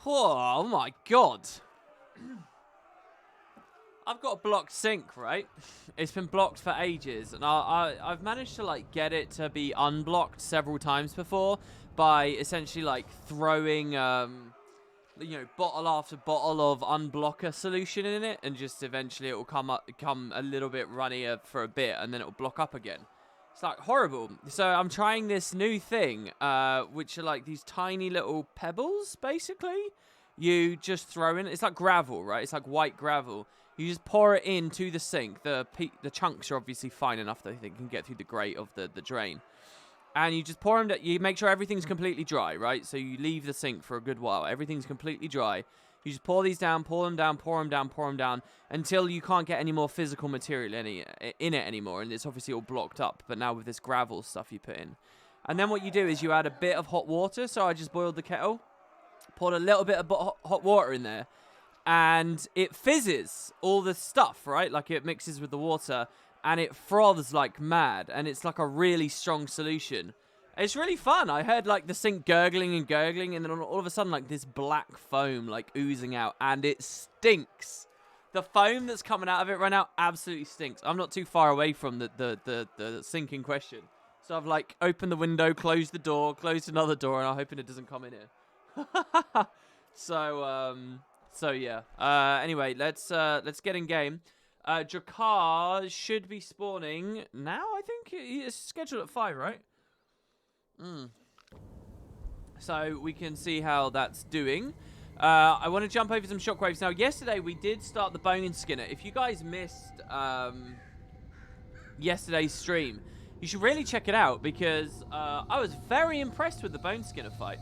Oh my god. I've got a blocked sink, right? It's been blocked for ages, and I've managed to like get it to be unblocked several times before by essentially like throwing bottle after bottle of unblocker solution in it, and just eventually it will come a little bit runnier for a bit, and then it will block up again. It's like horrible. So I'm trying this new thing, which are like these tiny little pebbles, basically. You just throw in. It's like gravel, right? It's like white gravel. You just pour it into the sink. The chunks are obviously fine enough that they can get through the grate of the drain. And you just pour them. You make sure everything's completely dry, right? So you leave the sink for a good while. Everything's completely dry. You just pour these down, pour them down, pour them down, pour them down, until you can't get any more physical material in it anymore. And it's obviously all blocked up. But now with this gravel stuff you put in. And then what you do is you add a bit of hot water. So I just boiled the kettle. Poured a little bit of hot water in there. And it fizzes all the stuff, right? Like it mixes with the water. And it froths like mad. And it's like a really strong solution. It's really fun. I heard like the sink gurgling and gurgling. And then all of a sudden like this black foam like oozing out. And it stinks. The foam that's coming out of it right now absolutely stinks. I'm not too far away from the sink in question. So I've like opened the window, closed the door, closed another door. And I'm hoping it doesn't come in here. So yeah. Anyway, let's get in game. Drakar should be spawning now, I think. It's scheduled at 5, right? So we can see how that's doing. I want to jump over some shockwaves. Now, yesterday we did start the Bone Skinner. If you guys missed yesterday's stream, you should really check it out, because I was very impressed with the Bone Skinner fight.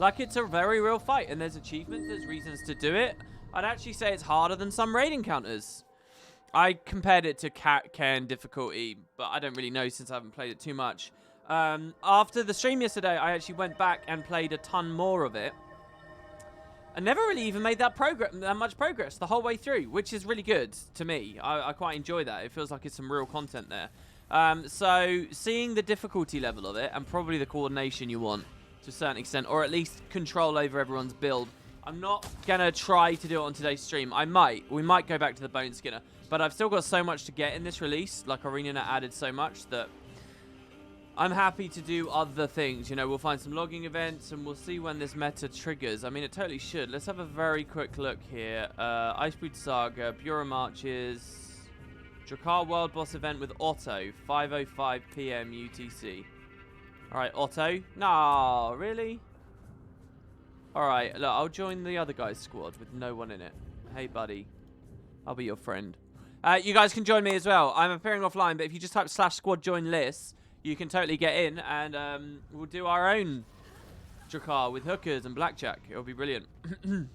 Like, it's a very real fight, and there's achievements, there's reasons to do it. I'd actually say it's harder than some raid encounters. I compared it to Cairn difficulty, but I don't really know since I haven't played it too much. After the stream yesterday, I actually went back and played a ton more of it. I never really even made that much progress the whole way through, which is really good to me. I quite enjoy that. It feels like it's some real content there. So, seeing the difficulty level of it, and probably the coordination you want, to a certain extent, or at least control over everyone's build. I'm not going to try to do it on today's stream. We might go back to the Bone Skinner, but I've still got so much to get in this release. Like, ArenaNet added so much that I'm happy to do other things. You know, we'll find some logging events, and we'll see when this meta triggers. I mean, it totally should. Let's have a very quick look here. Icebreed Saga, Bureau Marches, Drakar World Boss event with Otto, 5:05 PM UTC. Alright, Otto. No, really? Alright, look, I'll join the other guy's squad with no one in it. Hey, buddy. I'll be your friend. You guys can join me as well. I'm appearing offline, but if you just type /squad join list, you can totally get in, and we'll do our own Drakar with hookers and blackjack. It'll be brilliant. Did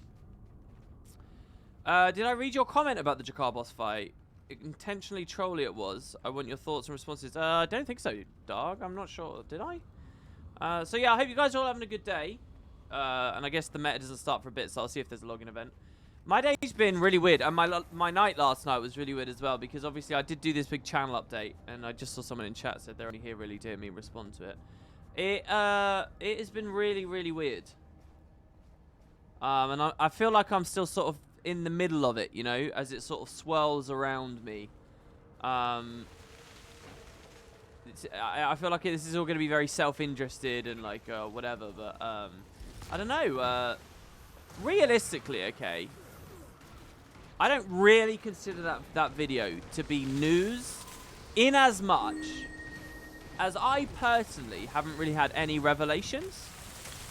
I read your comment about the Drakar boss fight? Intentionally trolly it was. I want your thoughts and responses. I don't think so, dog. I'm not sure. Did I? So yeah, I hope you guys are all having a good day. And I guess the meta doesn't start for a bit, so I'll see if there's a login event. My day's been really weird, and my night last night was really weird as well, because obviously I did do this big channel update, and I just saw someone in chat said they're only here really to hear me respond to it. It has been really, really weird. And I feel like I'm still sort of in the middle of it, you know, as it sort of swirls around me. I feel like this is all going to be very self-interested and like whatever, but I don't know. Realistically, okay, I don't really consider that video to be news, in as much as I personally haven't really had any revelations,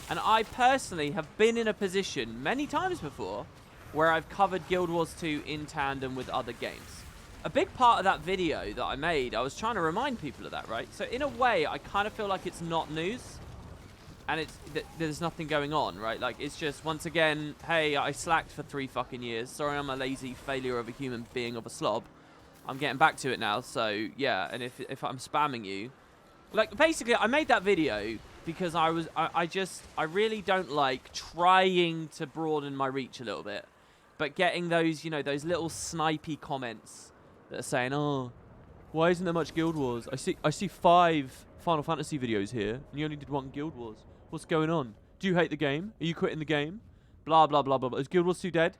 and I personally have been in a position many times before where I've covered Guild Wars 2 in tandem with other games. A big part of that video that I made, I was trying to remind people of that, right? So in a way, I kind of feel like it's not news, and there's nothing going on, right? Like, it's just, once again, hey, I slacked for 3 fucking years. Sorry, I'm a lazy failure of a human being of a slob. I'm getting back to it now, so yeah. And if I'm spamming you, like, basically, I made that video because I really don't like trying to broaden my reach a little bit, but getting those, you know, those little snipey comments that are saying, oh, why isn't there much Guild Wars? I see 5 Final Fantasy videos here, and you only did 1 Guild Wars. What's going on? Do you hate the game? Are you quitting the game? blah, blah, blah, blah, blah. Is Guild Wars 2 dead?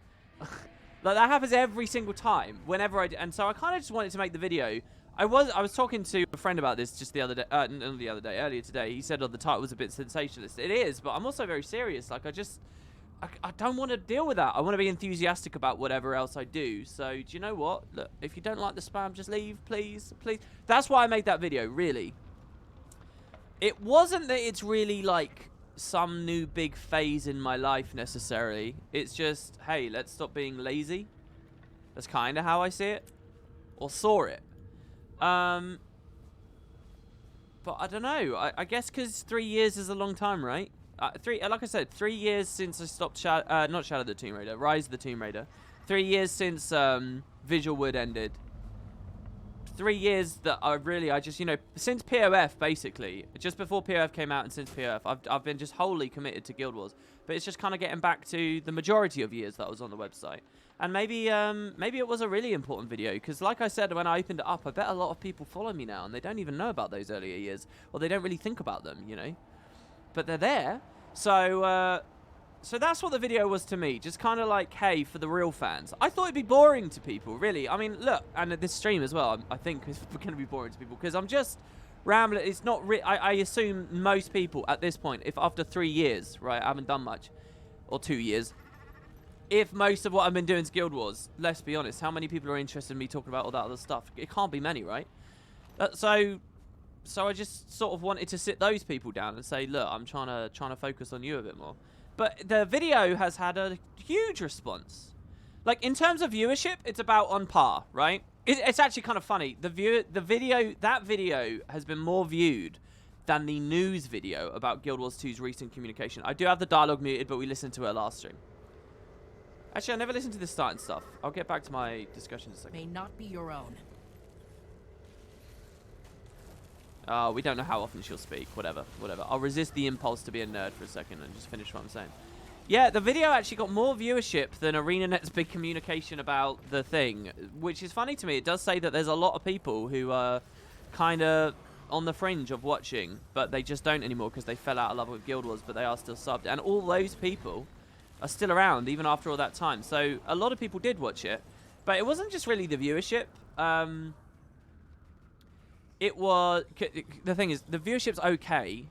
Like, that happens every single time, whenever and so I kind of just wanted to make the video. I was talking to a friend about this just the other day, earlier today. He said, oh, the title was a bit sensationalist. It is, but I'm also very serious. Like, I don't want to deal with that. I want to be enthusiastic about whatever else I do. So, do you know what? Look, if you don't like the spam, just leave, please, please. That's why I made that video, really. It wasn't that it's really, like, some new big phase in my life, necessarily. It's just, hey, let's stop being lazy. That's kind of how I see it. Or saw it. But I don't know. I guess because 3 years is a long time, right? Like I said, 3 years since I stopped not Shadow the Tomb Raider, Rise of the Tomb Raider. 3 years since Visual Wood ended. 3 years that I just, you know, since POF, basically, just before POF came out and since POF, I've been just wholly committed to Guild Wars. But it's just kind of getting back to the majority of years that I was on the website. And maybe it was a really important video, because like I said, when I opened it up, I bet a lot of people follow me now, and they don't even know about those earlier years, or they don't really think about them, you know? But they're there. So that's what the video was to me. Just kind of like, hey, for the real fans. I thought it'd be boring to people, really. I mean, look, and this stream as well, I think is going to be boring to people, because I'm just rambling. It's not I assume most people at this point, if after 3 years, right, I haven't done much, or 2 years, if most of what I've been doing is Guild Wars, let's be honest, how many people are interested in me talking about all that other stuff? It can't be many, right? So I just sort of wanted to sit those people down and say, look, I'm trying to focus on you a bit more. But the video has had a huge response. Like, in terms of viewership, it's about on par, right? It's actually kind of funny. That video has been more viewed than the news video about Guild Wars 2's recent communication. I do have the dialogue muted, but we listened to it last stream. Actually, I never listened to the starting stuff. I'll get back to my discussion in a second. May not be your own. We don't know how often she'll speak. Whatever. I'll resist the impulse to be a nerd for a second and just finish what I'm saying. Yeah, the video actually got more viewership than ArenaNet's big communication about the thing, which is funny to me. It does say that there's a lot of people who are kind of on the fringe of watching, but they just don't anymore because they fell out of love with Guild Wars, but they are still subbed. And all those people are still around even after all that time. So a lot of people did watch it, but it wasn't just really the viewership. It was, the thing is, the viewership's okay.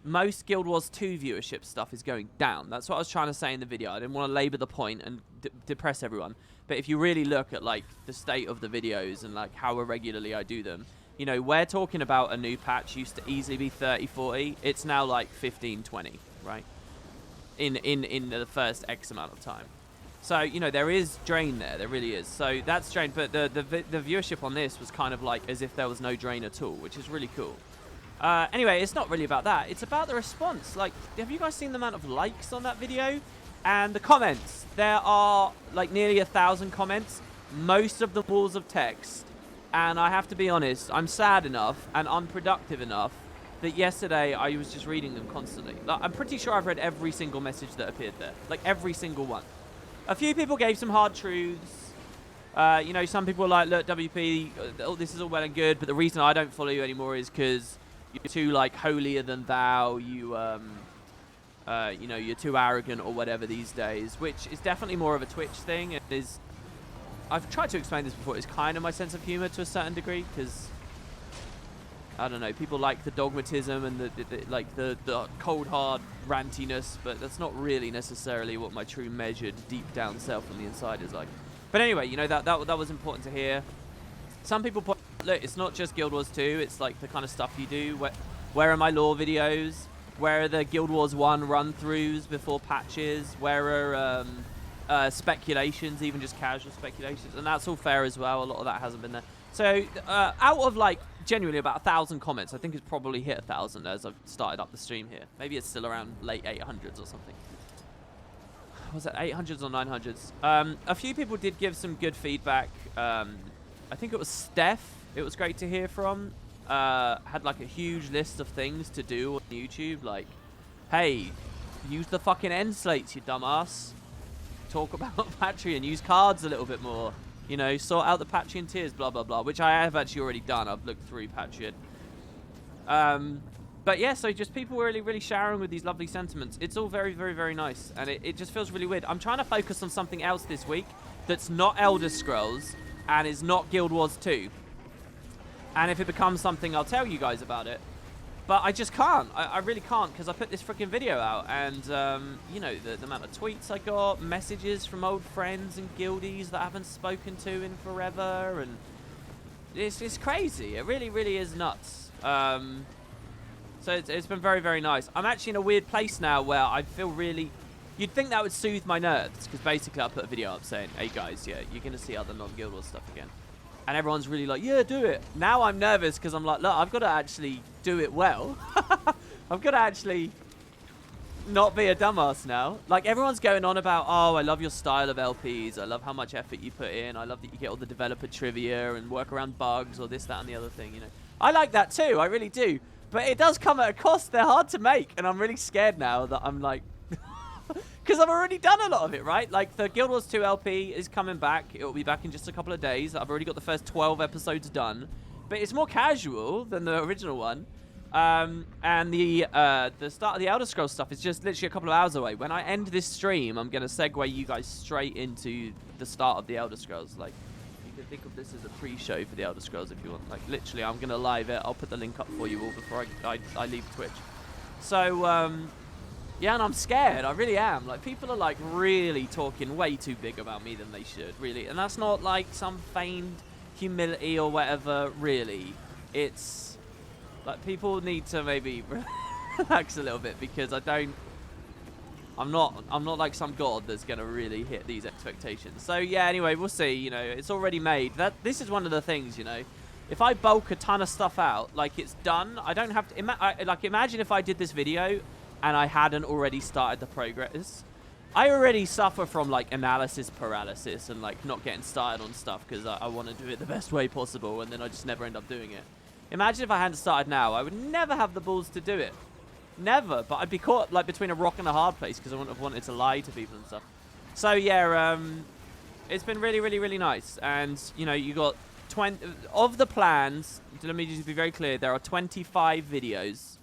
Most Guild Wars 2 viewership stuff is going down. That's what I was trying to say in the video. I didn't want to labor the point and depress everyone. But if you really look at like the state of the videos and like how irregularly I do them, you know, we're talking about a new patch used to easily be 30, 40. It's now like 15, 20, right? In the first X amount of time. So, you know, there is drain there. There really is. So that's drain. But the viewership on this was kind of like as if there was no drain at all, which is really cool. Anyway, it's not really about that. It's about the response. Like, have you guys seen the amount of likes on that video? And the comments. There are like nearly 1,000 comments. Most of them walls of text. And I have to be honest, I'm sad enough and unproductive enough that yesterday I was just reading them constantly. Like, I'm pretty sure I've read every single message that appeared there. Like, every single one. A few people gave some hard truths. You know, some people were like, look, WP, this is all well and good, but the reason I don't follow you anymore is because you're too, like, holier than thou. You know, you're too arrogant or whatever these days, which is definitely more of a Twitch thing. It is, I've tried to explain this before. It's kind of my sense of humor to a certain degree, because I don't know, people like the dogmatism and the cold hard rantiness, but that's not really necessarily what my true measured deep down self on the inside is like. But anyway, you know, that was important to hear. Some people point, look, it's not just Guild Wars 2, it's like the kind of stuff you do. Where are my lore videos? Where are the Guild Wars 1 run-throughs before patches? Where are speculations, even just casual speculations? And that's all fair as well. A lot of that hasn't been there. So out of like genuinely about 1,000 comments, I think it's probably hit 1,000 as I've started up the stream here. Maybe it's still around late 800s or something. Was it 800s or 900s? A few people did give some good feedback. I think it was Steph. It was great to hear from. Had like a huge list of things to do on YouTube, like, hey, use the fucking end slates, you dumbass. Talk about Patreon, use cards a little bit more. You know, sort out the Patreon tiers, blah, blah, blah, which I have actually already done. I've looked through Patreon. But yeah, so just people really, really showering with these lovely sentiments. It's all very, very, very nice, and it just feels really weird. I'm trying to focus on something else this week that's not Elder Scrolls and is not Guild Wars 2. And if it becomes something, I'll tell you guys about it. But I just can't. I really can't, because I put this freaking video out, and you know, the amount of tweets I got, messages from old friends and guildies that I haven't spoken to in forever, and it's crazy. It really, really is nuts. So it's been very, very nice. I'm actually in a weird place now where I feel really... You'd think that would soothe my nerves, because basically I put a video up saying, hey guys, yeah, you're going to see other non-Guild Wars stuff again. And everyone's really like, yeah, do it. Now I'm nervous because I'm like, look, I've got to actually do it well. I've got to actually not be a dumbass now. Like, everyone's going on about, oh, I love your style of LPs. I love how much effort you put in. I love that you get all the developer trivia and work around bugs or this, that, and the other thing, you know. I like that too. I really do. But it does come at a cost. They're hard to make. And I'm really scared now that I'm like... Because I've already done a lot of it, right? Like, the Guild Wars 2 LP is coming back. It will be back in just a couple of days. I've already got the first 12 episodes done. But it's more casual than the original one. And the start of the Elder Scrolls stuff is just literally a couple of hours away. When I end this stream, I'm going to segue you guys straight into the start of the Elder Scrolls. Like, you can think of this as a pre-show for the Elder Scrolls if you want. Like, literally, I'm going to live it. I'll put the link up for you all before I leave Twitch. So, yeah, and I'm scared. I really am. Like, people are, like, really talking way too big about me than they should, really. And that's not, like, some feigned humility or whatever, really. It's, like, people need to maybe relax a little bit, because I'm not like some god that's going to really hit these expectations. So, yeah, anyway, we'll see. You know, it's already made. This is one of the things, you know. If I bulk a ton of stuff out, like, it's done. I don't have to... like, imagine if I did this video... and I hadn't already started the progress. I already suffer from, like, analysis paralysis and, like, not getting started on stuff because I want to do it the best way possible, and then I just never end up doing it. Imagine if I hadn't started now. I would never have the balls to do it. Never. But I'd be caught, like, between a rock and a hard place because I wouldn't have wanted to lie to people and stuff. So, yeah, it's been really, really, really nice. And, you know, you got 20... Of the plans, let me just be very clear, there are 25 videos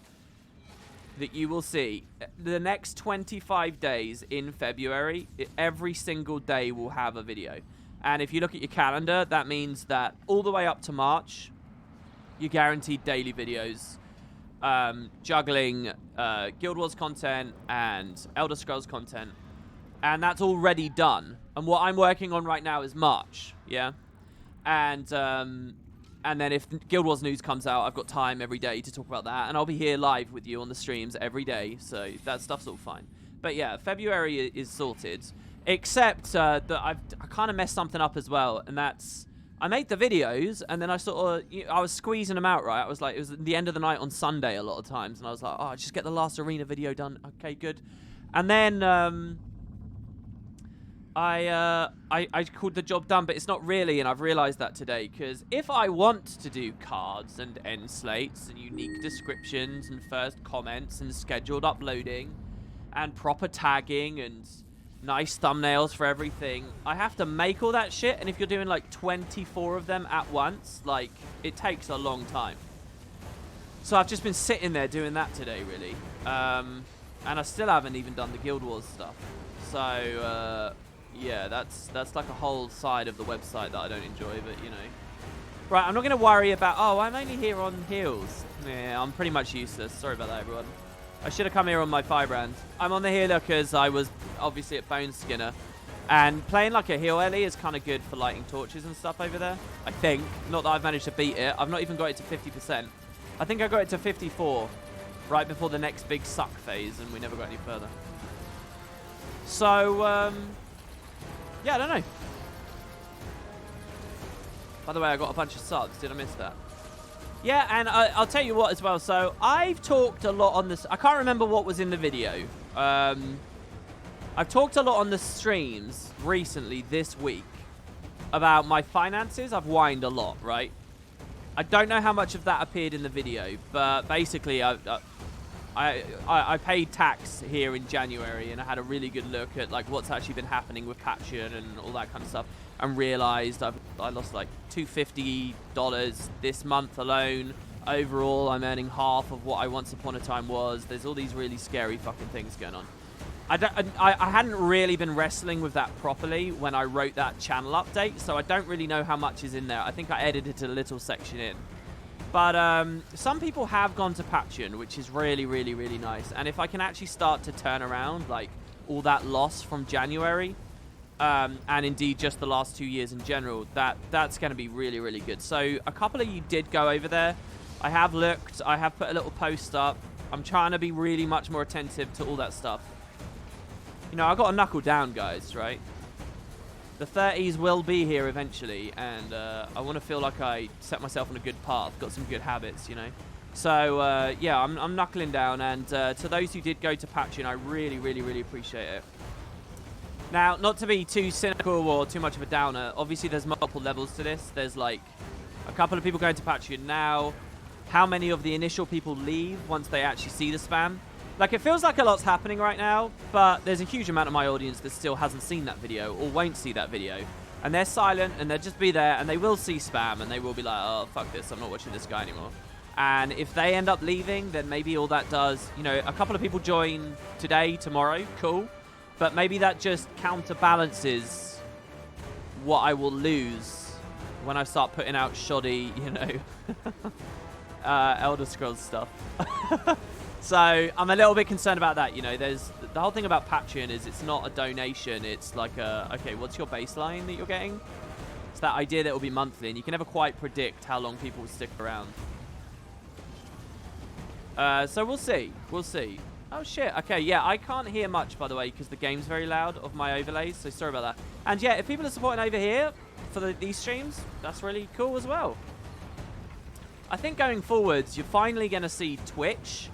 that you will see. The next 25 days in February, every single day will have a video. And if you look at your calendar, that means that all the way up to March, you're guaranteed daily videos, juggling Guild Wars content and Elder Scrolls content. And that's already done. And what I'm working on right now is March, yeah? And then if Guild Wars news comes out, I've got time every day to talk about that. And I'll be here live with you on the streams every day. So that stuff's all fine. But yeah, February is sorted. Except that I kind of messed something up as well. And that's... I made the videos, and then I sort of... I was squeezing them out, right? I was like... It was the end of the night on Sunday a lot of times. And I was like, oh, just get the last arena video done. Okay, good. And then... I called the job done, but it's not really, and I've realized that today, because if I want to do cards and end slates and unique descriptions and first comments and scheduled uploading and proper tagging and nice thumbnails for everything, I have to make all that shit, and if you're doing like 24 of them at once, like, it takes a long time. So I've just been sitting there doing that today, really. And I still haven't even done the Guild Wars stuff. So, yeah, that's like a whole side of the website that I don't enjoy, but, you know. Right, I'm not going to worry about... Oh, I'm only here on heals. Yeah, I'm pretty much useless. Sorry about that, everyone. I should have come here on my Firebrand. I'm on the healer because I was obviously at Bone Skinner. And playing like a heal Ellie is kind of good for lighting torches and stuff over there, I think. Not that I've managed to beat it. I've not even got it to 50%. I think I got it to 54 right before the next big suck phase, and we never got any further. So, yeah, I don't know. By the way, I got a bunch of subs. Did I miss that? Yeah, and I'll tell you what as well. So, I've talked a lot on this. I can't remember what was in the video. I've talked a lot on the streams recently this week about my finances. I've whined a lot, right? I don't know how much of that appeared in the video, but basically I paid tax here in January, and I had a really good look at like what's actually been happening with Patreon and all that kind of stuff, and realized I lost like $250 this month alone. overall I'm earning half of what I once upon a time was. There's all these really scary fucking things going on. I hadn't really been wrestling with that properly when I wrote that channel update, so I don't really know how much is in there. I think I edited a little section in. But some people have gone to Patreon, which is really, really, really nice. And if I can actually start to turn around, like, all that loss from January, and indeed just the last 2 years in general, that's going to be really, really good. So a couple of you did go over there. I have looked. I have put a little post up. I'm trying to be really much more attentive to all that stuff. You know, I've got to knuckle down, guys, right? The 30s will be here eventually, and I want to feel like I set myself on a good path, got some good habits, you know? So, yeah, I'm knuckling down, and to those who did go to Patreon, I really, really, really appreciate it. Now, not to be too cynical or too much of a downer, obviously there's multiple levels to this. There's, like, a couple of people going to Patreon now. How many of the initial people leave once they actually see the spam? Like, it feels like a lot's happening right now, but there's a huge amount of my audience that still hasn't seen that video or won't see that video. And they're silent, and they'll just be there, and they will see spam, and they will be like, oh, fuck this, I'm not watching this guy anymore. And if they end up leaving, then maybe all that does, you know, a couple of people join today, tomorrow, cool. But maybe that just counterbalances what I will lose when I start putting out shoddy, you know, Elder Scrolls stuff. So I'm a little bit concerned about that. You know, there's the whole thing about Patreon is it's not a donation. It's like a, okay, what's your baseline that you're getting? It's that idea that it will be monthly, and you can never quite predict how long people will stick around. So we'll see. We'll see. Oh, shit. Okay, yeah, I can't hear much, by the way, because the game's very loud of my overlays, so sorry about that. And yeah, if people are supporting over here for these streams, that's really cool as well. I think going forwards, you're finally going to see Twitch,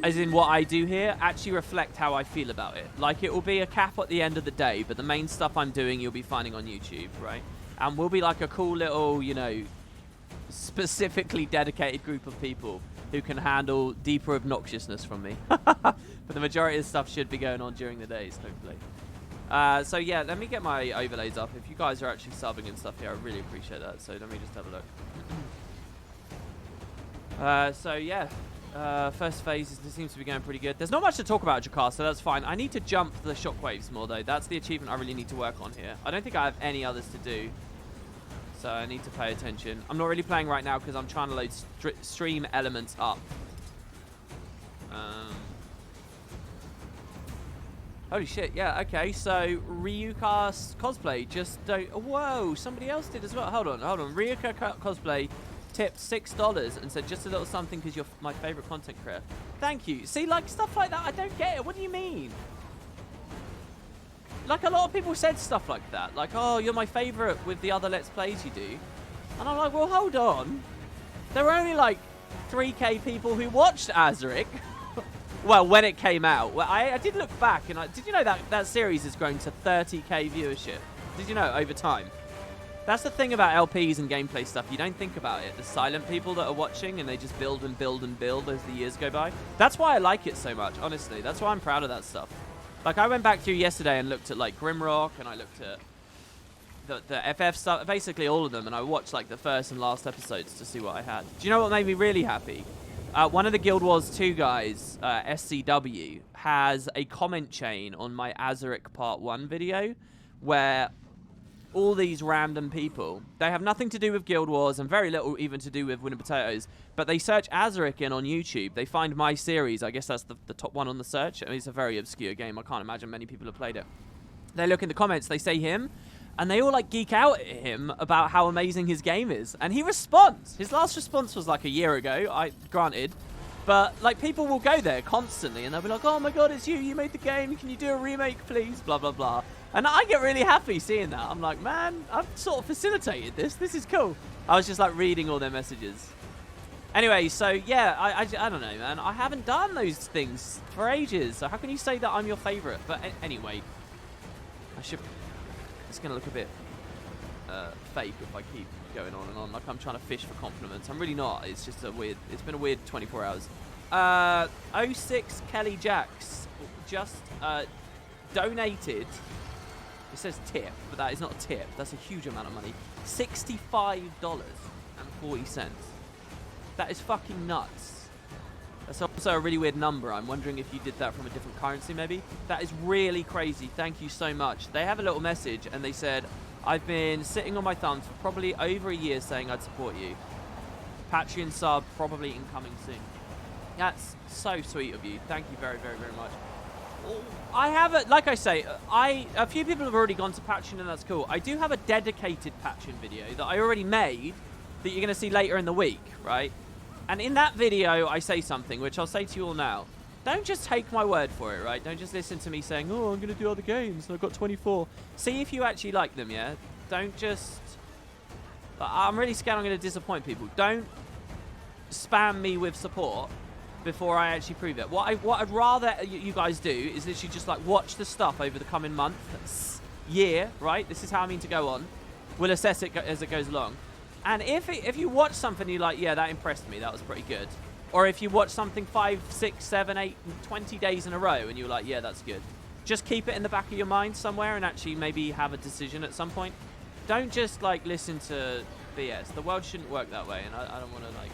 as in what I do here, actually reflect how I feel about it. Like, it will be a cap at the end of the day, but the main stuff I'm doing you'll be finding on YouTube, right? And we'll be like a cool little, you know, specifically dedicated group of people who can handle deeper obnoxiousness from me. But the majority of stuff should be going on during the days, hopefully. So yeah, let me get my overlays up. If you guys are actually subbing and stuff here, I really appreciate that. So let me just have a look. So yeah. First phase seems to be going pretty good. There's not much to talk about, Jakarta, so that's fine. I need to jump the shockwaves more, though. That's the achievement I really need to work on here. I don't think I have any others to do, so I need to pay attention. I'm not really playing right now because I'm trying to load stream elements up. Holy shit, yeah, okay. So, Ryuka cosplay just don't... Whoa, somebody else did as well. Hold on. Ryuka cosplay tipped $6 and said just a little something because you're my favorite content creator. Thank you. See, like, stuff like that, I don't get it. What do you mean? Like, a lot of people said stuff like that. Like, oh, you're my favorite with the other Let's Plays you do. And I'm like, well, hold on. There were only, like, 3K people who watched Azaric. Well, when it came out. Well, I did look back, and did you know that series has grown to 30K viewership? Did you know, over time? That's the thing about LPs and gameplay stuff. You don't think about it. The silent people that are watching, and they just build and build and build as the years go by. That's why I like it so much, honestly. That's why I'm proud of that stuff. Like, I went back through yesterday and looked at, like, Grimrock, and I looked at the FF stuff, basically all of them, and I watched, like, the first and last episodes to see what I had. Do you know what made me really happy? One of the Guild Wars 2 guys, SCW, has a comment chain on my Azaric Part 1 video, where all these random people, they have nothing to do with Guild Wars and very little even to do with Winning Potatoes, but they search Azaric in on YouTube. They find my series. I guess that's the top one on the search. I mean, it's a very obscure game. I can't imagine many people have played it. They look in the comments, they say him, and they all, like, geek out at him about how amazing his game is. And he responds. His last response was, like, a year ago, granted. But, like, people will go there constantly, and they'll be like, oh, my God, it's you. You made the game. Can you do a remake, please? Blah, blah, blah. And I get really happy seeing that. I'm like, man, I've sort of facilitated this. This is cool. I was just, like, reading all their messages. Anyway, so, yeah, I don't know, man. I haven't done those things for ages. So how can you say that I'm your favorite? But anyway, I should... It's going to look a bit fake if I keep going on and on. Like, I'm trying to fish for compliments. I'm really not. It's just a weird... It's been a weird 24 hours. 06 Kelly Jacks just donated... It says tip, but that is not a tip. That's a huge amount of money. $65.40. That is fucking nuts. That's also a really weird number. I'm wondering if you did that from a different currency, maybe. That is really crazy. Thank you so much. They have a little message, and they said, I've been sitting on my thumbs for probably over a year saying I'd support you. Patreon sub probably incoming soon. That's so sweet of you. Thank you very, very, very much. I have a, like I say, a few people have already gone to Patreon, and that's cool. I do have a dedicated Patreon video that I already made that you're going to see later in the week, right? And in that video, I say something, which I'll say to you all now. Don't just take my word for it, right? Don't just listen to me saying, oh, I'm going to do other games, and I've got 24. See if you actually like them, yeah? Don't just... I'm really scared I'm going to disappoint people. Don't spam me with support before I actually prove it. What I'd rather you guys do is literally just like watch the stuff over the coming month, year, right? This is how I mean to go on. We'll assess it as it goes along. And if you watch something you're like, yeah, that impressed me, that was pretty good. Or if you watch something 5, 6, 7, 8, 20 days in a row and you're like, yeah, that's good. Just keep it in the back of your mind somewhere and actually maybe have a decision at some point. Don't just like listen to BS. The world shouldn't work that way, and I don't want to like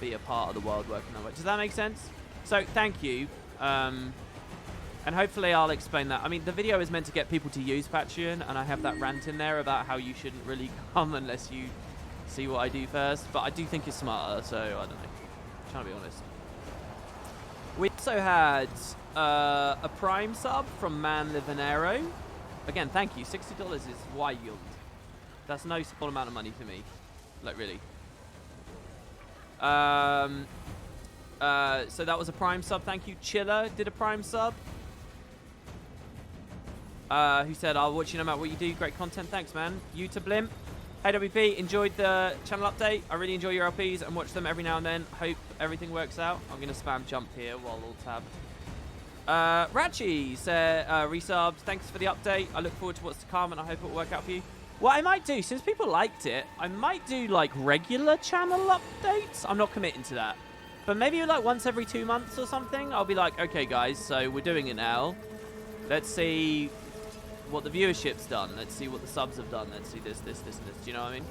be a part of the world working that way. Does that make sense? So thank you. And hopefully I'll explain that. I mean, the video is meant to get people to use Patreon, and I have that rant in there about how you shouldn't really come unless you see what I do first. But I do think it's smarter, so I don't know. I'm trying to be honest. We also had a Prime sub from Man Livanero. Again, thank you. $60 is wild. That's no small amount of money for me. Like, really. So that was a Prime sub. Thank you. Chiller did a Prime sub. Who said, I'll watch you no matter what you do. Great content. Thanks, man. You to Blimp. Hey, WP. Enjoyed the channel update. I really enjoy your LPs and watch them every now and then. Hope everything works out. I'm going to spam jump here while all tabbed. Ratchi said, resubbed. Thanks for the update. I look forward to what's to come, and I hope it will work out for you. What I might do, since people liked it, I might do, like, regular channel updates. I'm not committing to that. But maybe, like, once every 2 months or something, I'll be like, okay, guys, so we're doing it now. Let's see what the viewership's done. Let's see what the subs have done. Let's see this, this, this, and this. Do you know what I mean?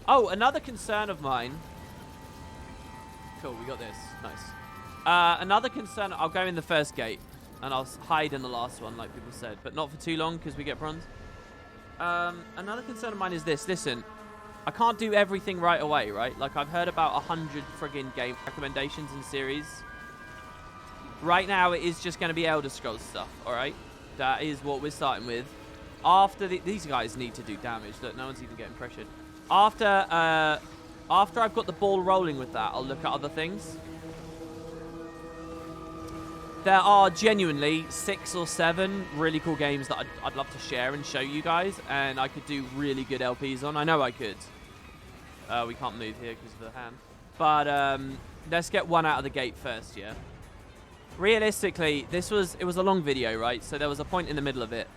Oh, another concern of mine. Cool, we got this. Nice. Another concern, I'll go in the first gate, and I'll hide in the last one, like people said, but not for too long, because we get bronze. Another concern of mine is this. Listen, I can't do everything right away, right? Like, I've heard about 100 friggin' game recommendations in series. Right now, it is just going to be Elder Scrolls stuff, alright? That is what we're starting with. After these guys need to do damage. Look, no one's even getting pressured. After I've got the ball rolling with that, I'll look at other things. There are genuinely 6 or 7 really cool games that I'd love to share and show you guys, and I could do really good LPs on. I know I could. We can't move here because of the hand. But let's get one out of the gate first, yeah? Realistically, it was a long video, right? So there was a point in the middle of it.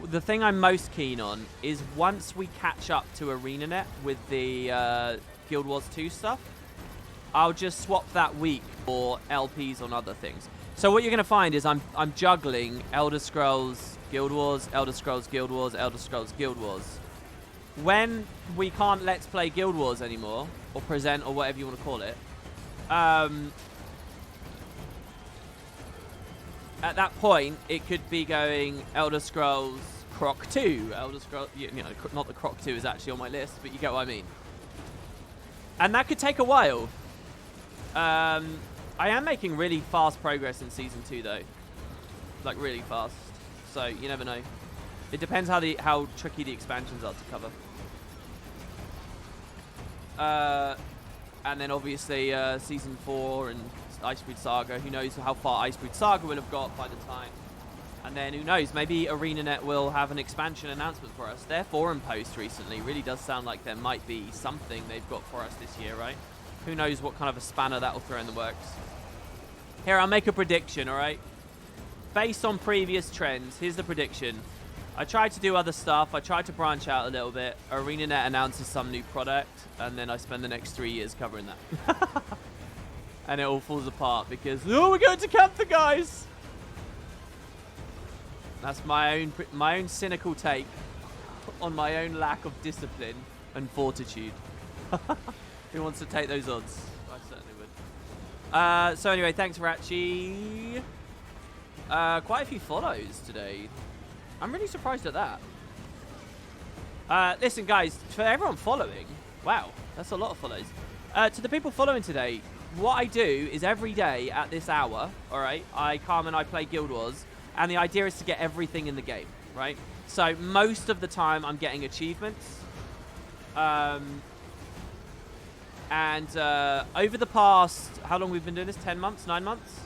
The thing I'm most keen on is once we catch up to ArenaNet with the Guild Wars 2 stuff, I'll just swap that week for LPs on other things. So what you're going to find is I'm juggling Elder Scrolls Guild Wars, Elder Scrolls Guild Wars, Elder Scrolls Guild Wars. When we can't Let's Play Guild Wars anymore, or present, or whatever you want to call it, at that point, it could be going Elder Scrolls Croc 2. Elder Scrolls, you know, not that Croc 2 is actually on my list, but you get what I mean. And that could take a while. I am making really fast progress in Season 2, though. Like, really fast. So, you never know. It depends how tricky the expansions are to cover. And then, obviously, Season 4 and Icebreed Saga. Who knows how far Icebreed Saga will have got by the time. And then, who knows, maybe ArenaNet will have an expansion announcement for us. Their forum post recently really does sound like there might be something they've got for us this year, right? Who knows what kind of a spanner that will throw in the works. Here, I'll make a prediction, all right? Based on previous trends, here's the prediction. I tried to do other stuff. I tried to branch out a little bit. ArenaNet announces some new product, and then I spend the next 3 years covering that. And it all falls apart because, oh, we're going to Cantha, guys! That's my own cynical take on my own lack of discipline and fortitude. Who wants to take those odds? I certainly would. So anyway, thanks, Ratchi. Quite a few follows today. I'm really surprised at that. Listen, guys, for everyone following, wow, that's a lot of follows. To the people following today, what I do is every day at this hour, all right, I come and I play Guild Wars, and the idea is to get everything in the game, right? So most of the time I'm getting achievements. And over the past, how long we've been doing this? 10 months, 9 months?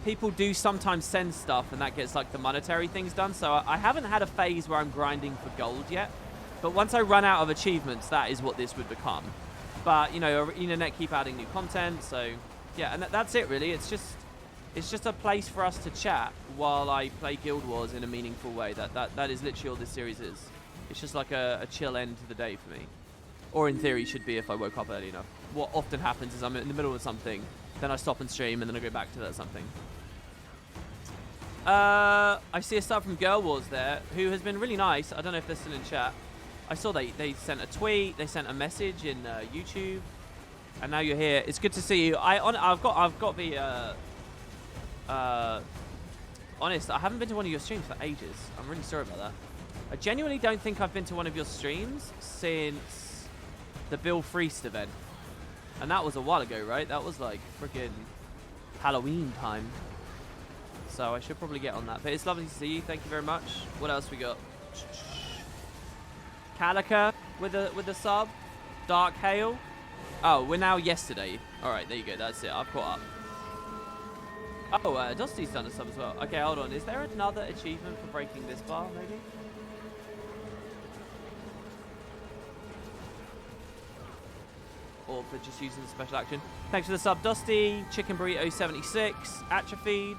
People do sometimes send stuff, and that gets like the monetary things done. So I haven't had a phase where I'm grinding for gold yet. But once I run out of achievements, that is what this would become. But, you know, internet keep adding new content, so yeah, and that's it really. It's just a place for us to chat while I play Guild Wars in a meaningful way. That is literally all this series is. It's just like a chill end to the day for me. Or in theory should be if I woke up early enough. What often happens is I'm in the middle of something, then I stop and stream, and then I go back to that something. I see a sub from Girl Wars there, who has been really nice. I don't know if they're still in chat. I saw they sent a tweet, they sent a message in YouTube, and now you're here. It's good to see you. I've got to be honest. I haven't been to one of your streams for ages. I'm really sorry about that. I genuinely don't think I've been to one of your streams since the Bill Freest event, and that was a while ago, right? That was like freaking Halloween time. So I should probably get on that. But it's lovely to see you. Thank you very much. What else we got? Calica with a sub. Dark Hail. Oh, we're now yesterday. All right, there you go. That's it. I've caught up. Oh, Dusty's done a sub as well. Okay, hold on. Is there another achievement for breaking this bar, maybe? Or for just using the special action. Thanks for the sub, Dusty. Chicken Burrito 76. Atrophied.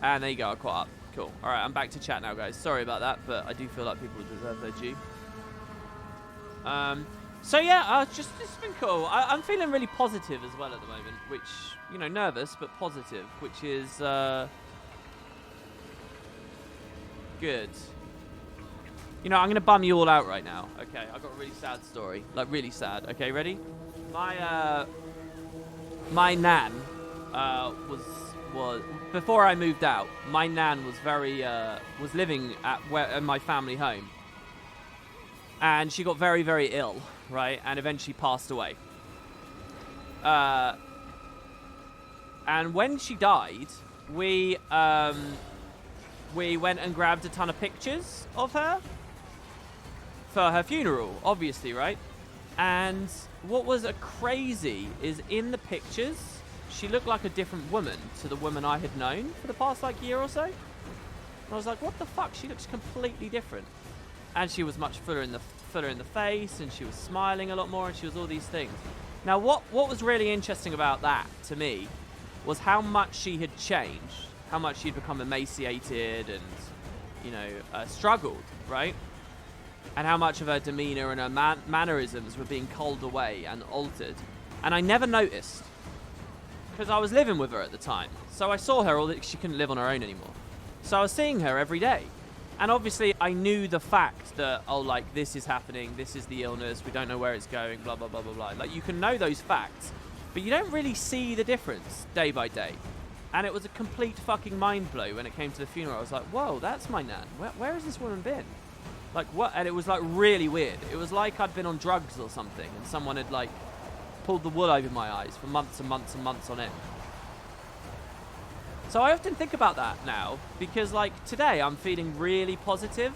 And there you go. I caught up. Cool. All right, I'm back to chat now, guys. Sorry about that, but I do feel like people deserve their due. So yeah, it's been cool. I'm feeling really positive as well at the moment, which, you know, nervous but positive, which is good. You know, I'm gonna bum you all out right now. Okay, I've got a really sad story, like really sad. Okay, ready? My nan was before I moved out. My nan was was living at my family home, and she got very, very ill, right, and eventually passed away. And when she died, we went and grabbed a ton of pictures of her for her funeral, obviously, right? And what was crazy is in the pictures, she looked like a different woman to the woman I had known for the past like year or so. And I was like, what the fuck? She looks completely different. And she was much fuller in the face, and she was smiling a lot more, and she was all these things. Now, what was really interesting about that to me was how much she had changed, how much she'd become emaciated and, you know, struggled, right? And how much of her demeanor and her mannerisms were being culled away and altered. And I never noticed, because I was living with her at the time. So I saw her, she couldn't live on her own anymore. So I was seeing her every day. And obviously I knew the fact that, oh, like, this is happening, this is the illness, we don't know where it's going, blah, blah, blah, blah, blah. Like, you can know those facts, but you don't really see the difference day by day. And it was a complete fucking mind blow when it came to the funeral. I was like, whoa, that's my nan. Where has this woman been? Like, what? And it was, like, really weird. It was like I'd been on drugs or something, and someone had, like, pulled the wool over my eyes for months and months and months on end. So I often think about that now, because, like, today I'm feeling really positive.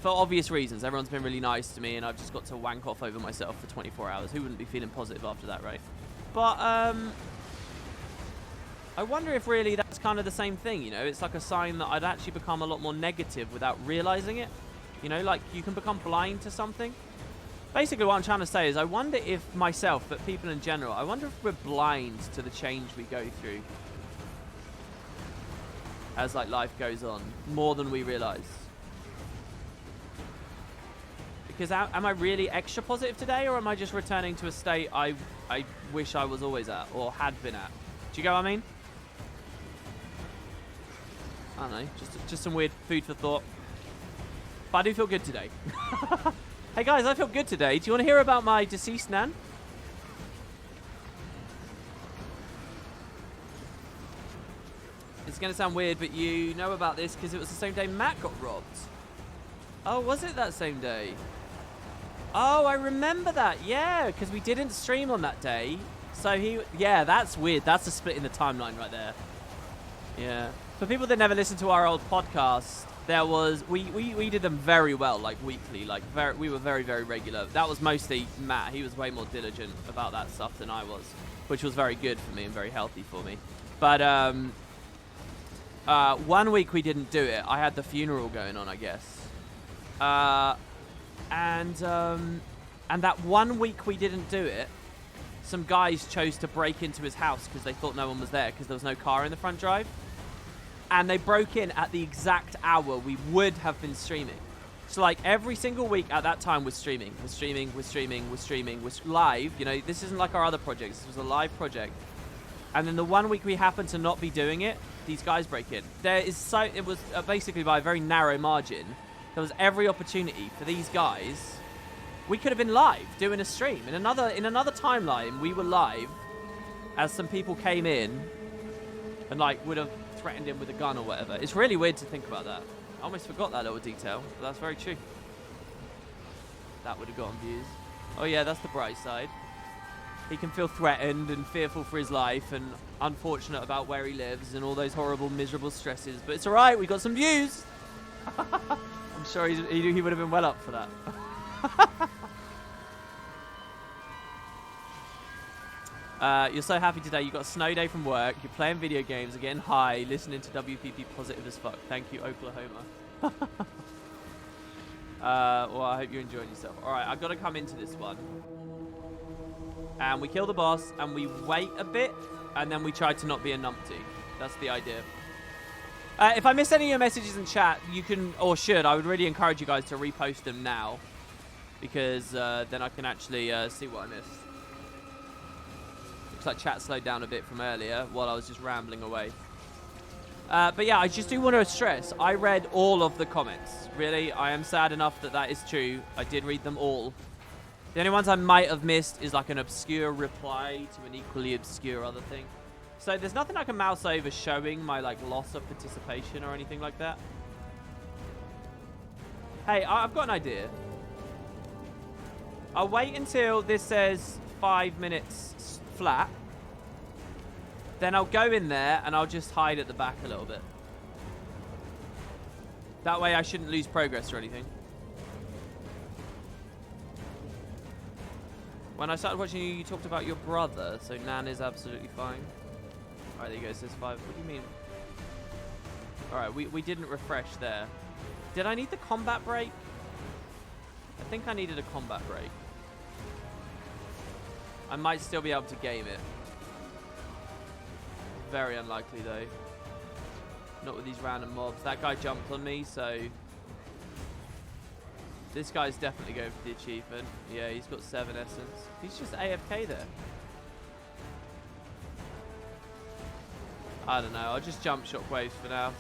For obvious reasons. Everyone's been really nice to me, and I've just got to wank off over myself for 24 hours. Who wouldn't be feeling positive after that, right? But, I wonder if really that's kind of the same thing, you know? It's like a sign that I'd actually become a lot more negative without realizing it. You know, like, you can become blind to something. Basically, what I'm trying to say is I wonder if myself, but people in general, I wonder if we're blind to the change we go through as, like, life goes on, more than we realize. Because am I really extra positive today, or am I just returning to a state I wish I was always at, or had been at? Do you get what I mean? I don't know, just some weird food for thought. But I do feel good today. Hey guys, I feel good today. Do you want to hear about my deceased nan? It's going to sound weird, but you know about this because it was the same day Matt got robbed. Oh, was it that same day? Oh, I remember that. Yeah, because we didn't stream on that day. So yeah, that's weird. That's a split in the timeline right there. Yeah. For people that never listened to our old podcast, there was, we did them very well, like weekly, like we were very, very regular. That was mostly Matt. He was way more diligent about that stuff than I was, which was very good for me and very healthy for me. But, 1 week we didn't do it. I had the funeral going on, I guess. And that 1 week we didn't do it, some guys chose to break into his house because they thought no one was there because there was no car in the front drive. And they broke in at the exact hour we would have been streaming. So like every single week at that time was streaming, was live. You know, this isn't like our other projects. This was a live project. And then the 1 week we happened to not be doing it, these guys break in. It was basically by a very narrow margin. There was every opportunity for these guys. We could have been live doing a stream. In another timeline, we were live as some people came in and like would have threatened him with a gun or whatever. It's really weird to think about that. I almost forgot that little detail, but that's very true. That would have gotten views. Oh yeah, that's the bright side. He can feel threatened and fearful for his life and unfortunate about where he lives and all those horrible, miserable stresses. But it's alright, we got some views. I'm sure he would have been well up for that. You're so happy today. You got a snow day from work. You're playing video games, you're getting high, listening to WPP positive as fuck. Thank you, Oklahoma. Well, I hope you're enjoying yourself. Alright, I've got to come into this one. And we kill the boss, and we wait a bit, and then we try to not be a numpty. That's the idea. If I miss any of your messages in chat, you can, or should, I would really encourage you guys to repost them now. Because then I can actually see what I missed. Looks like chat slowed down a bit from earlier while I was just rambling away. But yeah, I just do want to stress, I read all of the comments. Really, I am sad enough that that is true. I did read them all. The only ones I might have missed is like an obscure reply to an equally obscure other thing. So there's nothing I can mouse over showing my like loss of participation or anything like that. Hey, I've got an idea. I'll wait until this says 5 minutes flat. Then I'll go in there and I'll just hide at the back a little bit. That way I shouldn't lose progress or anything. When I started watching you, you talked about your brother, so Nan is absolutely fine. Alright, there you go, it says 5. What do you mean? Alright, we didn't refresh there. Did I need the combat break? I think I needed a combat break. I might still be able to game it. Very unlikely, though. Not with these random mobs. That guy jumped on me, so... This guy's definitely going for the achievement. Yeah, he's got 7 essence. He's just AFK there. I don't know. I'll just jump shockwaves for now.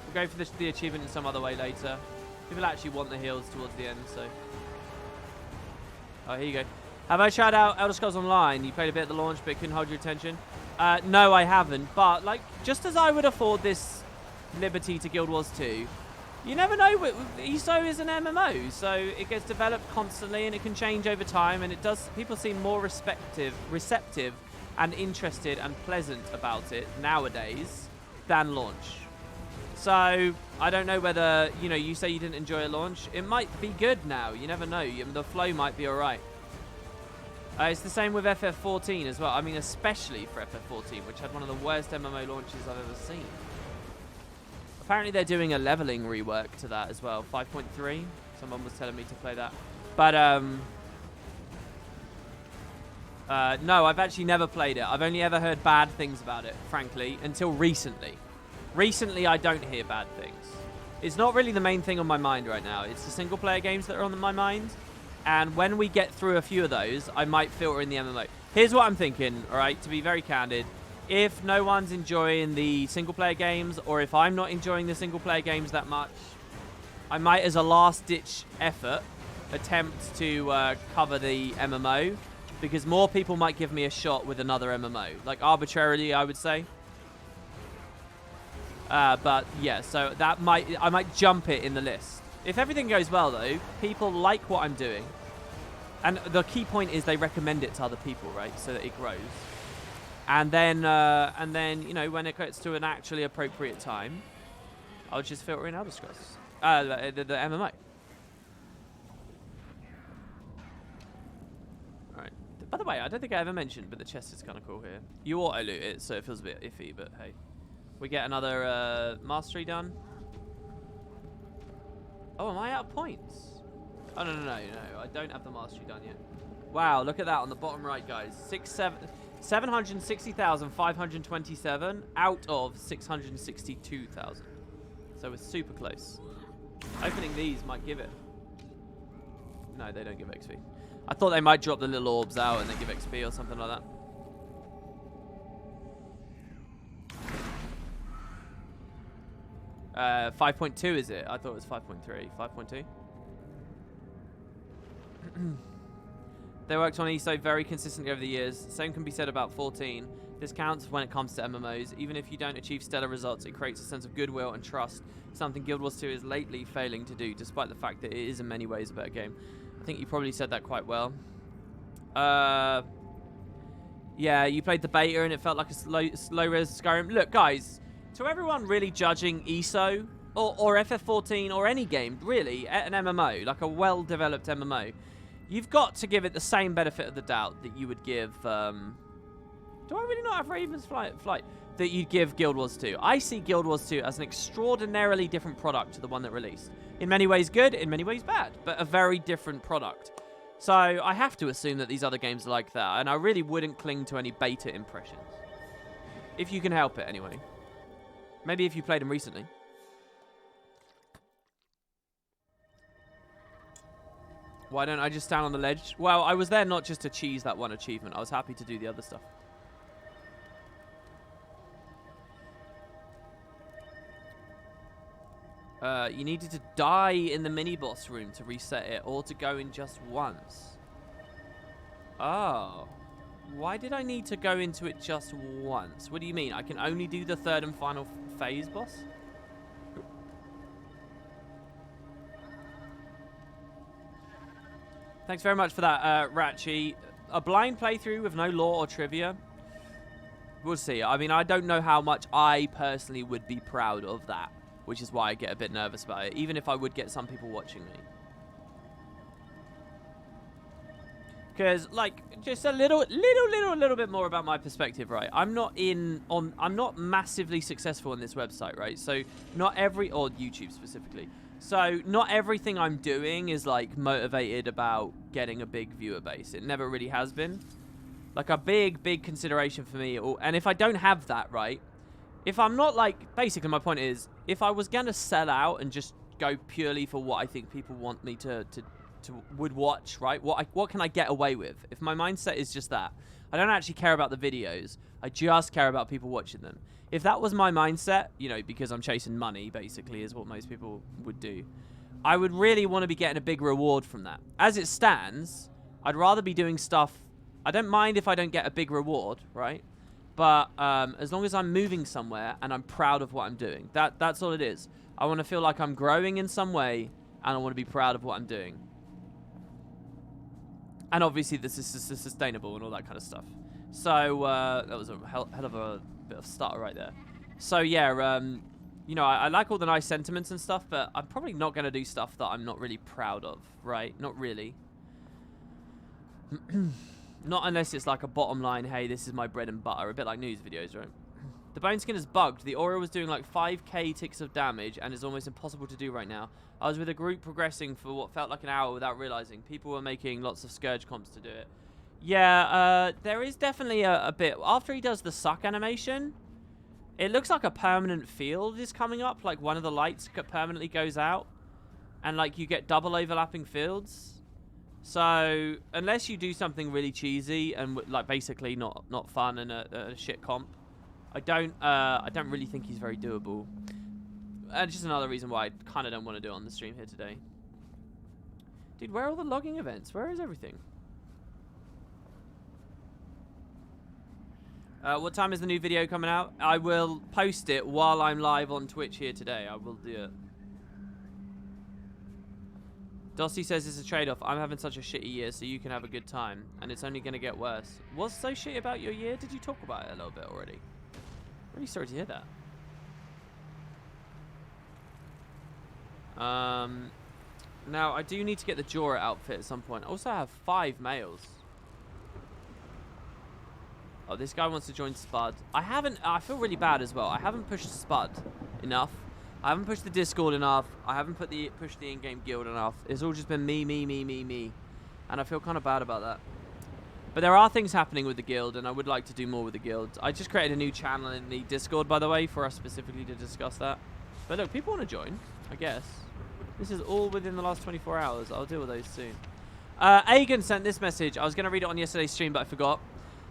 We'll go for the achievement in some other way later. People actually want the heals towards the end, so... Oh, here you go. Have I tried out Elder Scrolls Online? You played a bit at the launch, but couldn't hold your attention? No, I haven't. But, like, just as I would afford this liberty to Guild Wars 2... You never know. ESO is an MMO, so it gets developed constantly and it can change over time, and it does. People seem more receptive and interested and pleasant about it nowadays than launch. So I don't know whether, you know, you say you didn't enjoy a launch. It might be good now. You never know. The flow might be all right. It's the same with FF14 as well. I mean, especially for FF14, which had one of the worst MMO launches I've ever seen. Apparently they're doing a leveling rework to that as well. 5.3. Someone was telling me to play that. But, no, I've actually never played it. I've only ever heard bad things about it, frankly, until recently. Recently, I don't hear bad things. It's not really the main thing on my mind right now. It's the single-player games that are on my mind. And when we get through a few of those, I might filter in the MMO. Here's what I'm thinking, all right, to be very candid. If no one's enjoying the single-player games, or if I'm not enjoying the single-player games that much, I might, as a last-ditch effort, attempt to cover the MMO, because more people might give me a shot with another MMO, like arbitrarily, I would say. But yeah, so I might jump it in the list. If everything goes well, though, people like what I'm doing. And the key point is they recommend it to other people, right? So that it grows. And then, you know, when it gets to an actually appropriate time, I'll just filter in other squads. The MMO. Alright. By the way, I don't think I ever mentioned, but the chest is kind of cool here. You auto-loot it, so it feels a bit iffy, but hey. We get another mastery done. Oh, am I out of points? Oh, no, I don't have the mastery done yet. Wow, look at that on the bottom right, guys. 760,527 out of 662,000. So we're super close. Opening these might give it. No, they don't give XP. I thought they might drop the little orbs out and they give XP or something like that. Uh, 5.2 is it? I thought it was 5.3. 5.2? They worked on ESO very consistently over the years. Same can be said about 14. This counts when it comes to MMOs. Even if you don't achieve stellar results, it creates a sense of goodwill and trust, something Guild Wars 2 is lately failing to do, despite the fact that it is in many ways a better game. I think you probably said that quite well. Yeah, you played the beta and it felt like a slow-res Skyrim. Look, guys, to everyone really judging ESO or FF14 or any game, really, an MMO, like a well-developed MMO, you've got to give it the same benefit of the doubt that you would give... do I really not have Raven's Flight? That you'd give Guild Wars 2. I see Guild Wars 2 as an extraordinarily different product to the one that released. In many ways good, in many ways bad, but a very different product. So I have to assume that these other games are like that, and I really wouldn't cling to any beta impressions. If you can help it, anyway. Maybe if you played them recently. Why don't I just stand on the ledge? Well, I was there not just to cheese that one achievement. I was happy to do the other stuff. You needed to die in the mini-boss room to reset it, or to go in just once. Oh. Why did I need to go into it just once? What do you mean? I can only do the third and final phase boss? Thanks very much for that, Ratchi. A blind playthrough with no lore or trivia? We'll see. I mean, I don't know how much I personally would be proud of that, which is why I get a bit nervous about it, even if I would get some people watching me. Because, like, just a little bit more about my perspective, right? I'm not massively successful on this website, right? So not or YouTube specifically. So not everything I'm doing is like motivated about getting a big viewer base. It never really has been. Like a big consideration for me. And if I don't have that, right? If I'm not like, basically my point is, if I was gonna sell out and just go purely for what I think people want me to would watch, right? What can I get away with? If my mindset is just that, I don't actually care about the videos. I just care about people watching them. If that was my mindset, you know, because I'm chasing money, basically, is what most people would do, I would really want to be getting a big reward from that. As it stands, I'd rather be doing stuff. I don't mind if I don't get a big reward, right? But as long as I'm moving somewhere and I'm proud of what I'm doing, that's all it is. I want to feel like I'm growing in some way, and I want to be proud of what I'm doing. And obviously, this is sustainable and all that kind of stuff. So that was a hell of a bit of starter right there. So yeah, you know, I like all the nice sentiments and stuff, but I'm probably not going to do stuff that I'm not really proud of, right? Not really. Not unless it's like a bottom line, hey, this is my bread and butter. A bit like news videos, right? The bone skin is bugged. The aura was doing like 5k ticks of damage and is almost impossible to do right now. I was with a group progressing for what felt like an hour without realizing. People were making lots of Scourge comps to do it. Yeah, there is definitely a bit. After he does the suck animation, it looks like a permanent field is coming up. Like one of the lights permanently goes out. And like you get double overlapping fields. So unless you do something really cheesy and like basically not fun and a shit comp, I don't really think he's very doable. And just another reason why I kind of don't want to do it on the stream here today. Dude, where are all the logging events? Where is everything? What time is the new video coming out? I will post it while I'm live on Twitch here today. I will do it. Dossie says it's a trade-off. I'm having such a shitty year, so you can have a good time. And it's only going to get worse. What's so shitty about your year? Did you talk about it a little bit already? Really sorry to hear that. Now, I do need to get the Jorah outfit at some point. I also have 5 males. Oh, this guy wants to join Spud. I feel really bad as well. I haven't pushed Spud enough. I haven't pushed the Discord enough. I haven't pushed the in-game guild enough. It's all just been me. And I feel kind of bad about that. But there are things happening with the guild, and I would like to do more with the guild. I just created a new channel in the Discord, by the way, for us specifically to discuss that. But look, people want to join, I guess. This is all within the last 24 hours. I'll deal with those soon. Aegon sent this message. I was going to read it on yesterday's stream, but I forgot.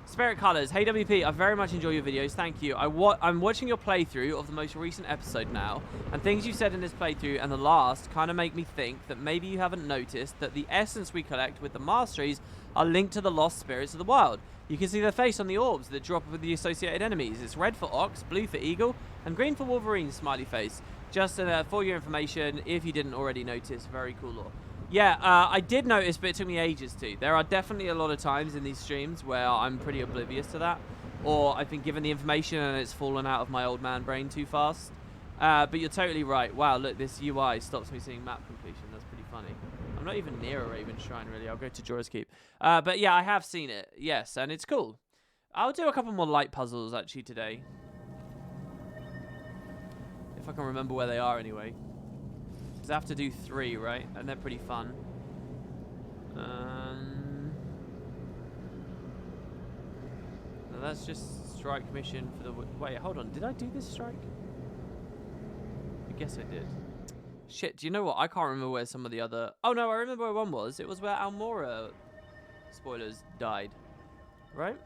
Spirit Colors, hey WP, I very much enjoy your videos, thank you. I'm watching your playthrough of the most recent episode now, and things you said in this playthrough and the last kind of make me think that maybe you haven't noticed that the essence we collect with the masteries are linked to the lost spirits of the wild. You can see their face on the orbs that drop with the associated enemies. It's red for Ox, blue for Eagle, and green for Wolverine, smiley face. Just for your information, if you didn't already notice, very cool lore. Yeah, I did notice, but it took me ages to. There are definitely a lot of times in these streams where I'm pretty oblivious to that. Or I've been given the information and it's fallen out of my old man brain too fast. But you're totally right. Wow, look, this UI stops me seeing map completion. That's pretty funny. I'm not even near a Raven Shrine, really. I'll go to Jorah's Keep. But yeah, I have seen it. Yes, and it's cool. I'll do a couple more light puzzles, actually, today. If I can remember where they are, anyway. I have to do 3, right? And they're pretty fun. No, that's just strike mission for the... Wait, hold on. Did I do this strike? I guess I did. Shit, do you know what? I can't remember where some of the other... Oh, no, I remember where one was. It was where Almora, spoilers, died. Right?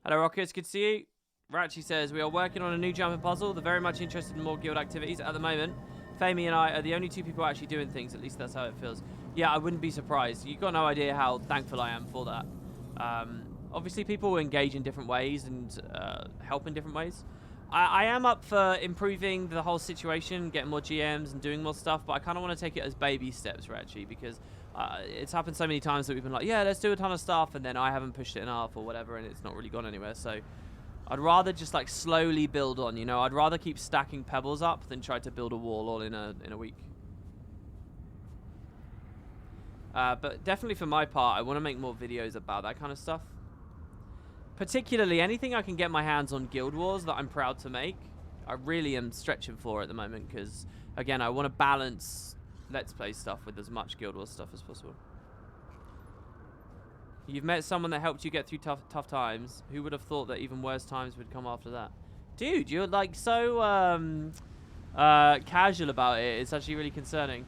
Hello, Rockets. Good to see you. Ratchy says, we are working on a new jumping puzzle. They're very much interested in more guild activities at the moment. Famey and I are the only 2 people actually doing things. At least that's how it feels. Yeah, I wouldn't be surprised. You've got no idea how thankful I am for that. Obviously, people engage in different ways and help in different ways. I am up for improving the whole situation, getting more GMs and doing more stuff, but I kind of want to take it as baby steps, Ratchy, because it's happened so many times that we've been like, yeah, let's do a ton of stuff, and then I haven't pushed it enough or whatever, and it's not really gone anywhere. So I'd rather just like slowly build on, you know. I'd rather keep stacking pebbles up than try to build a wall all in a week. But definitely for my part, I want to make more videos about that kind of stuff. Particularly anything I can get my hands on Guild Wars that I'm proud to make. I really am stretching for at the moment because, again, I want to balance Let's Play stuff with as much Guild Wars stuff as possible. You've met someone that helped you get through tough times. Who would have thought that even worse times would come after that? Dude, you're like so casual about it. It's actually really concerning.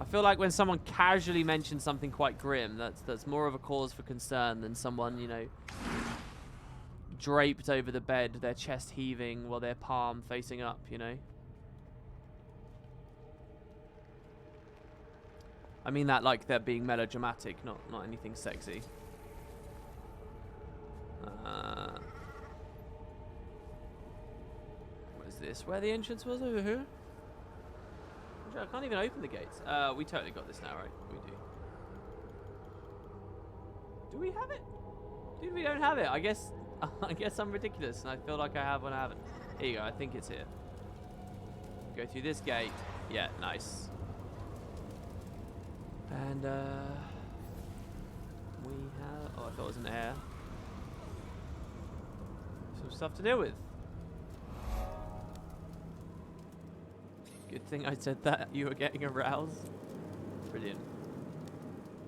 I feel like when someone casually mentions something quite grim, that's more of a cause for concern than someone, you know, draped over the bed, their chest heaving while their palm facing up, you know. I mean that like they're being melodramatic, not anything sexy. What is this? Where the entrance was? Over here? I can't even open the gates. We totally got this now, right? We do. Do we have it? Dude, we don't have it. I guess I'm ridiculous, and I feel like I have when I haven't. Here you go. I think it's here. Go through this gate. Yeah, nice. And we have... Oh, I thought it was an air. Some stuff to deal with. Good thing I said that. You were getting aroused. Brilliant.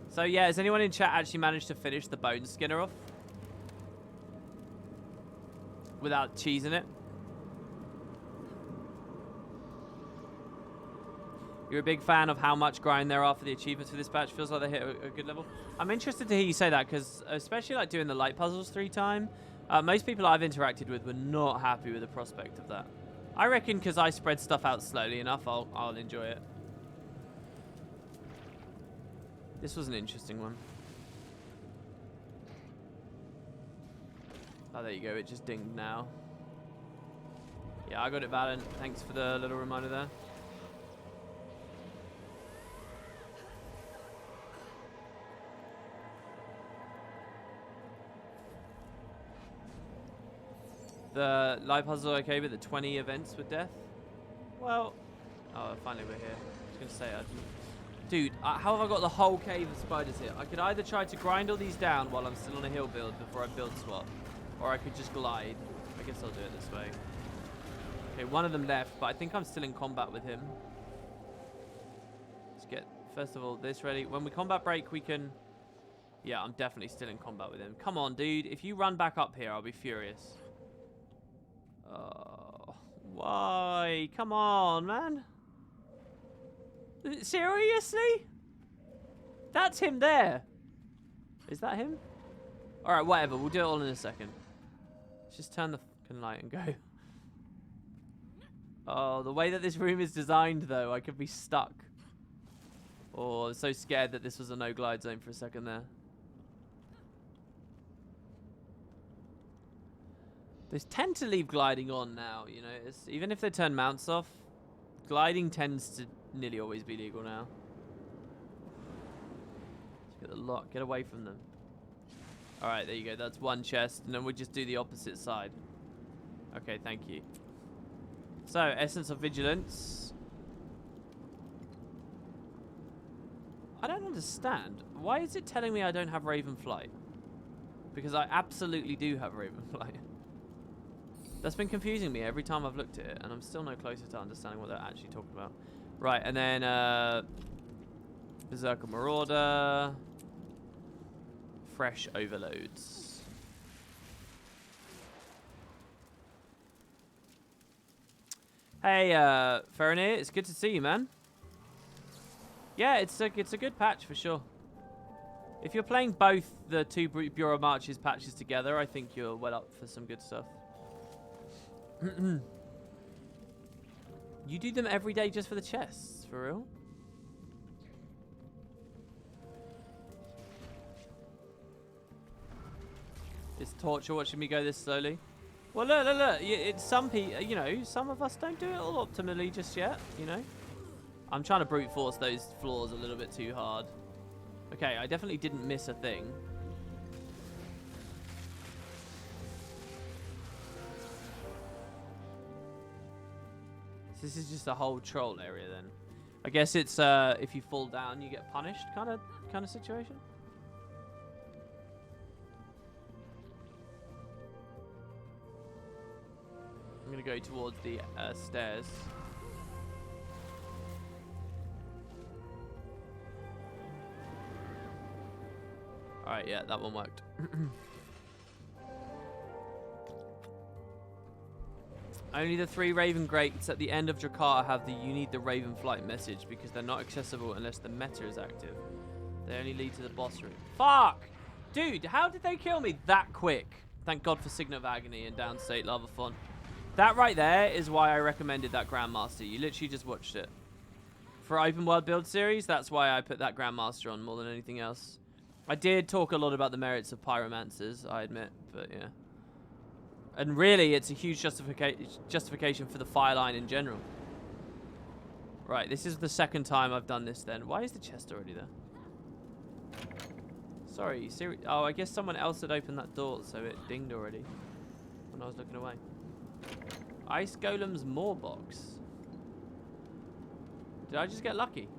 So yeah, has anyone in chat actually managed to finish the bone skinner off? Without cheesing it? You're a big fan of how much grind there are for the achievements for this patch. Feels like they hit a good level. I'm interested to hear you say that, because especially like doing the light puzzles 3 times, most people I've interacted with were not happy with the prospect of that. I reckon because I spread stuff out slowly enough, I'll enjoy it. This was an interesting one. Oh, there you go. It just dinged now. Yeah, I got it, Valent. Thanks for the little reminder there. The live puzzle okay, but the 20 events with death? Well, oh, finally we're here. I was going to say, dude, how have I got the whole cave of spiders here? I could either try to grind all these down while I'm still on a hill build before I build swap, or I could just glide. I guess I'll do it this way. Okay, one of them left, but I think I'm still in combat with him. Let's get, first of all, this ready. When we combat break, we can... Yeah, I'm definitely still in combat with him. Come on, dude. If you run back up here, I'll be furious. Oh, why? Come on, man. Seriously? That's him there. Is that him? Alright, whatever. We'll do it all in a second. Let's just turn the fucking light and go. Oh, the way that this room is designed, though, I could be stuck. Oh, I'm so scared that this was a no-glide zone for a second there. They tend to leave gliding on now, you know. Even if they turn mounts off, gliding tends to nearly always be legal now. Let's get the lock. Get away from them. Alright, there you go. That's one chest, and then we'll just do the opposite side. Okay, thank you. So, Essence of Vigilance. I don't understand. Why is it telling me I don't have Raven Flight? Because I absolutely do have Raven Flight. That's been confusing me every time I've looked at it, and I'm still no closer to understanding what they're actually talking about. Right, and then Berserker Marauder, Fresh Overloads. Hey, Farinir, it's good to see you, man. Yeah, it's a good patch for sure. If you're playing both the two Bureau Marches patches together, I think you're well up for some good stuff. You do them every day just for the chests, for real? Is torture watching me go this slowly? Well, look. It's some people, you know, some of us don't do it all optimally just yet, you know? I'm trying to brute force those floors a little bit too hard. Okay, I definitely didn't miss a thing. This is just a whole troll area then. I guess it's if you fall down you get punished kind of situation. I'm gonna go towards the stairs. Alright, yeah, that one worked. Only the 3 Raven Grates at the end of Drakar have the "you need the Raven Flight" message because they're not accessible unless the meta is active. They only lead to the boss room. Fuck! Dude, how did they kill me that quick? Thank God for Signet of Agony and Downstate Lava Font. That right there is why I recommended that Grandmaster. You literally just watched it. For open world build series, that's why I put that Grandmaster on more than anything else. I did talk a lot about the merits of Pyromancers, I admit, but yeah. And really, it's a huge justification for the fire line in general. Right, this is the second time I've done this then. Why is the chest already there? Sorry, oh, I guess someone else had opened that door, so it dinged already when I was looking away. Ice Golem's More Box. Did I just get lucky?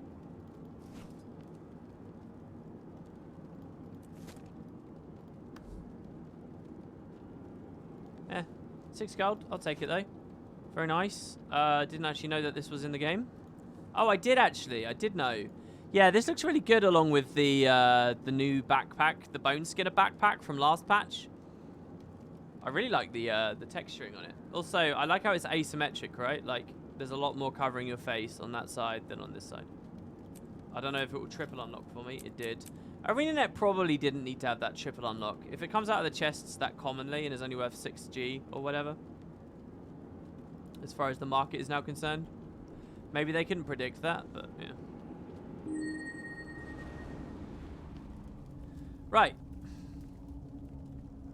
Eh, 6 gold. I'll take it though. Very nice. Didn't actually know that this was in the game. Oh, I did actually. I did know. Yeah, this looks really good along with the new backpack, the Bone Skinner backpack from last patch. I really like the texturing on it. Also, I like how it's asymmetric, right? Like, there's a lot more covering your face on that side than on this side. I don't know if it will triple unlock for me. It did. ArenaNet probably didn't need to have that triple unlock. If it comes out of the chests that commonly and is only worth 6G or whatever, as far as the market is now concerned. Maybe they couldn't predict that, but yeah. Right.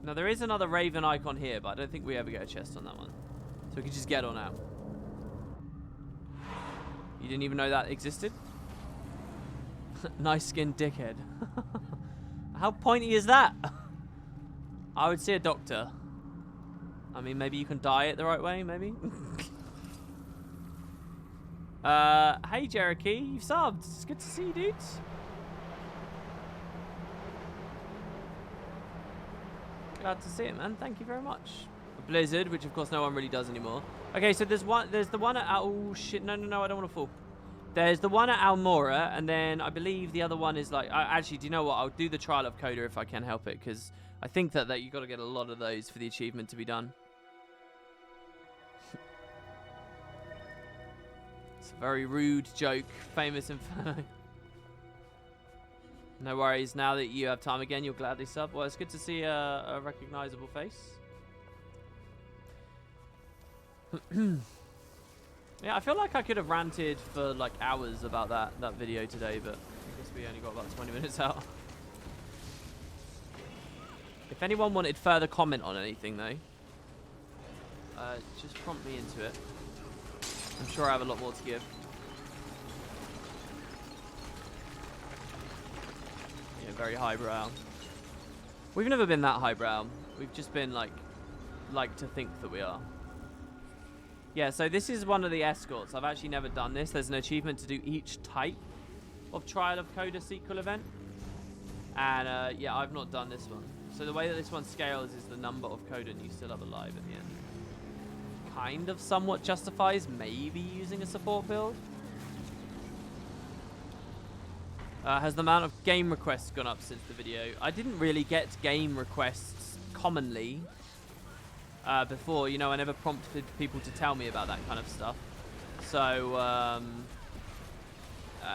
Now, there is another Raven icon here, but I don't think we ever get a chest on that one. So we can just get on out. You didn't even know that existed? Nice skin dickhead. How pointy is that? I would see a doctor. I mean, maybe you can dye it the right way, maybe? Hey, Cherokee, you've subbed. It's good to see you, dudes. Glad to see it, man. Thank you very much. A blizzard, which of course no one really does anymore. Okay, so there's the one at oh shit, no, I don't want to fall. There's the one at Almora, and then I believe the other one is like actually, do you know what? I'll do the trial of Coda if I can help it, because I think that you got to get a lot of those for the achievement to be done. It's a very rude joke, famous Inferno. No worries, now that you have time again, you'll gladly sub. Well, it's good to see a recognizable face. Yeah, I feel like I could have ranted for like hours about that video today, but I guess we only got about 20 minutes out. If anyone wanted further comment on anything though, just prompt me into it. I'm sure I have a lot more to give. Yeah, very highbrow. We've never been that highbrow. We've just been like to think that we are. Yeah, so this is one of the escorts. I've actually never done this. There's an achievement to do each type of Trial of Coda sequel event. And yeah, I've not done this one. So the way that this one scales is the number of Codan you still have alive at the end. Kind of somewhat justifies maybe using a support build. Has the amount of game requests gone up since the video? I didn't really get game requests commonly before. You know, I never prompted people to tell me about that kind of stuff. So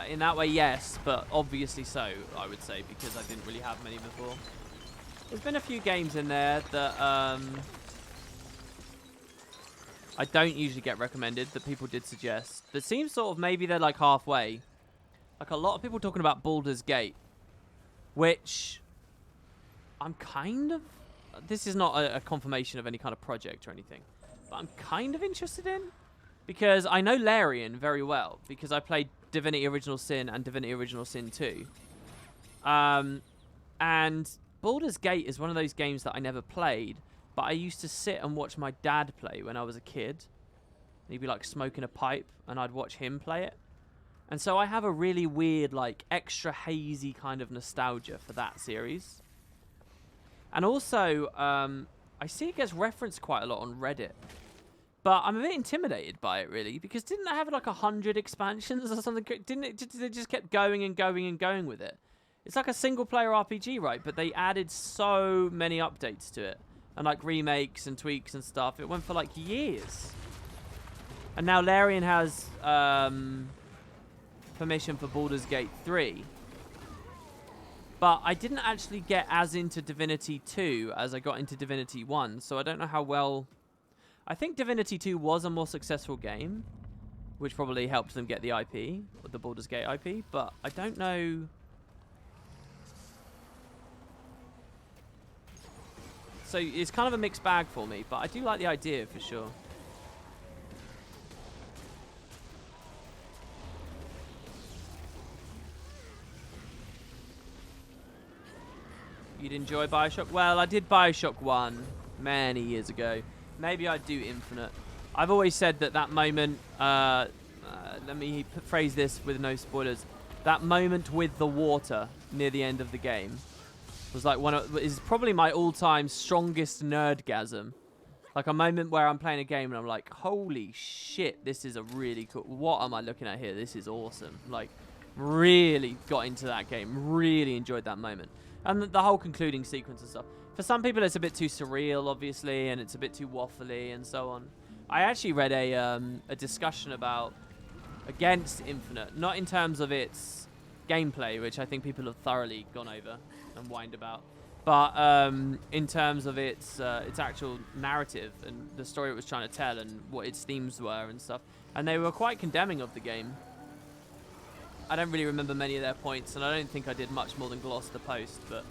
in that way, yes, but obviously so, I would say, because I didn't really have many before. There's been a few games in there that I don't usually get recommended that people did suggest. That seems sort of maybe they're like halfway. Like a lot of people talking about Baldur's Gate, which I'm kind of... This is not a confirmation of any kind of project or anything, but I'm kind of interested in, because I know Larian very well, because I played Divinity Original Sin and Divinity Original Sin 2. And Baldur's Gate is one of those games that I never played, but I used to sit and watch my dad play when I was a kid. He'd be like smoking a pipe, and I'd watch him play it. And so I have a really weird, like, extra hazy kind of nostalgia for that series. And also, I see it gets referenced quite a lot on Reddit. But I'm a bit intimidated by it, really, because didn't they have like 100 expansions or something? They just kept going and going and going with it? It's like a single-player RPG, right? But they added so many updates to it. And like remakes and tweaks and stuff. It went for like years. And now Larian has permission for Baldur's Gate 3. But I didn't actually get as into Divinity 2 as I got into Divinity 1. So I don't know how well... I think Divinity 2 was a more successful game, which probably helped them get the IP, or the Baldur's Gate IP. But I don't know... So it's kind of a mixed bag for me, but I do like the idea for sure. You'd enjoy Bioshock? Well, I did Bioshock 1 many years ago. Maybe I'd do Infinite. I've always said that that moment, let me phrase this with no spoilers, that moment with the water near the end of the game was like is probably my all-time strongest nerdgasm. Like a moment where I'm playing a game and I'm like, holy shit, this is a really cool... What am I looking at here? This is awesome. Like, really got into that game. Really enjoyed that moment. And the whole concluding sequence and stuff. For some people, it's a bit too surreal, obviously, and it's a bit too waffly and so on. I actually read a discussion about against Infinite, not in terms of its gameplay, which I think people have thoroughly gone over and whined about, But in terms of its actual narrative and the story it was trying to tell and what its themes were and stuff, and they were quite condemning of the game. I don't really remember many of their points, and I don't think I did much more than gloss the post, but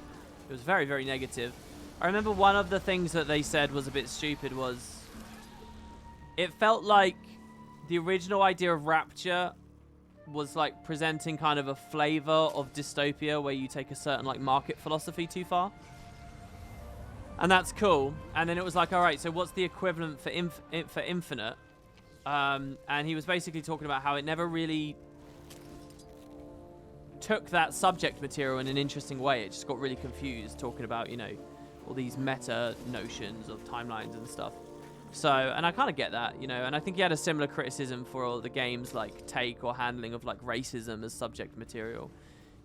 it was very, very negative. I remember one of the things that they said was a bit stupid was it felt like the original idea of Rapture was like presenting kind of a flavor of dystopia where you take a certain like market philosophy too far. And that's cool. And then it was like, all right, so what's the equivalent for Infinite? And he was basically talking about how it never really took that subject material in an interesting way. It just got really confused talking about, you know, all these meta notions of timelines and stuff. So, and I kind of get that, you know, and I think he had a similar criticism for all the games like take or handling of like racism as subject material.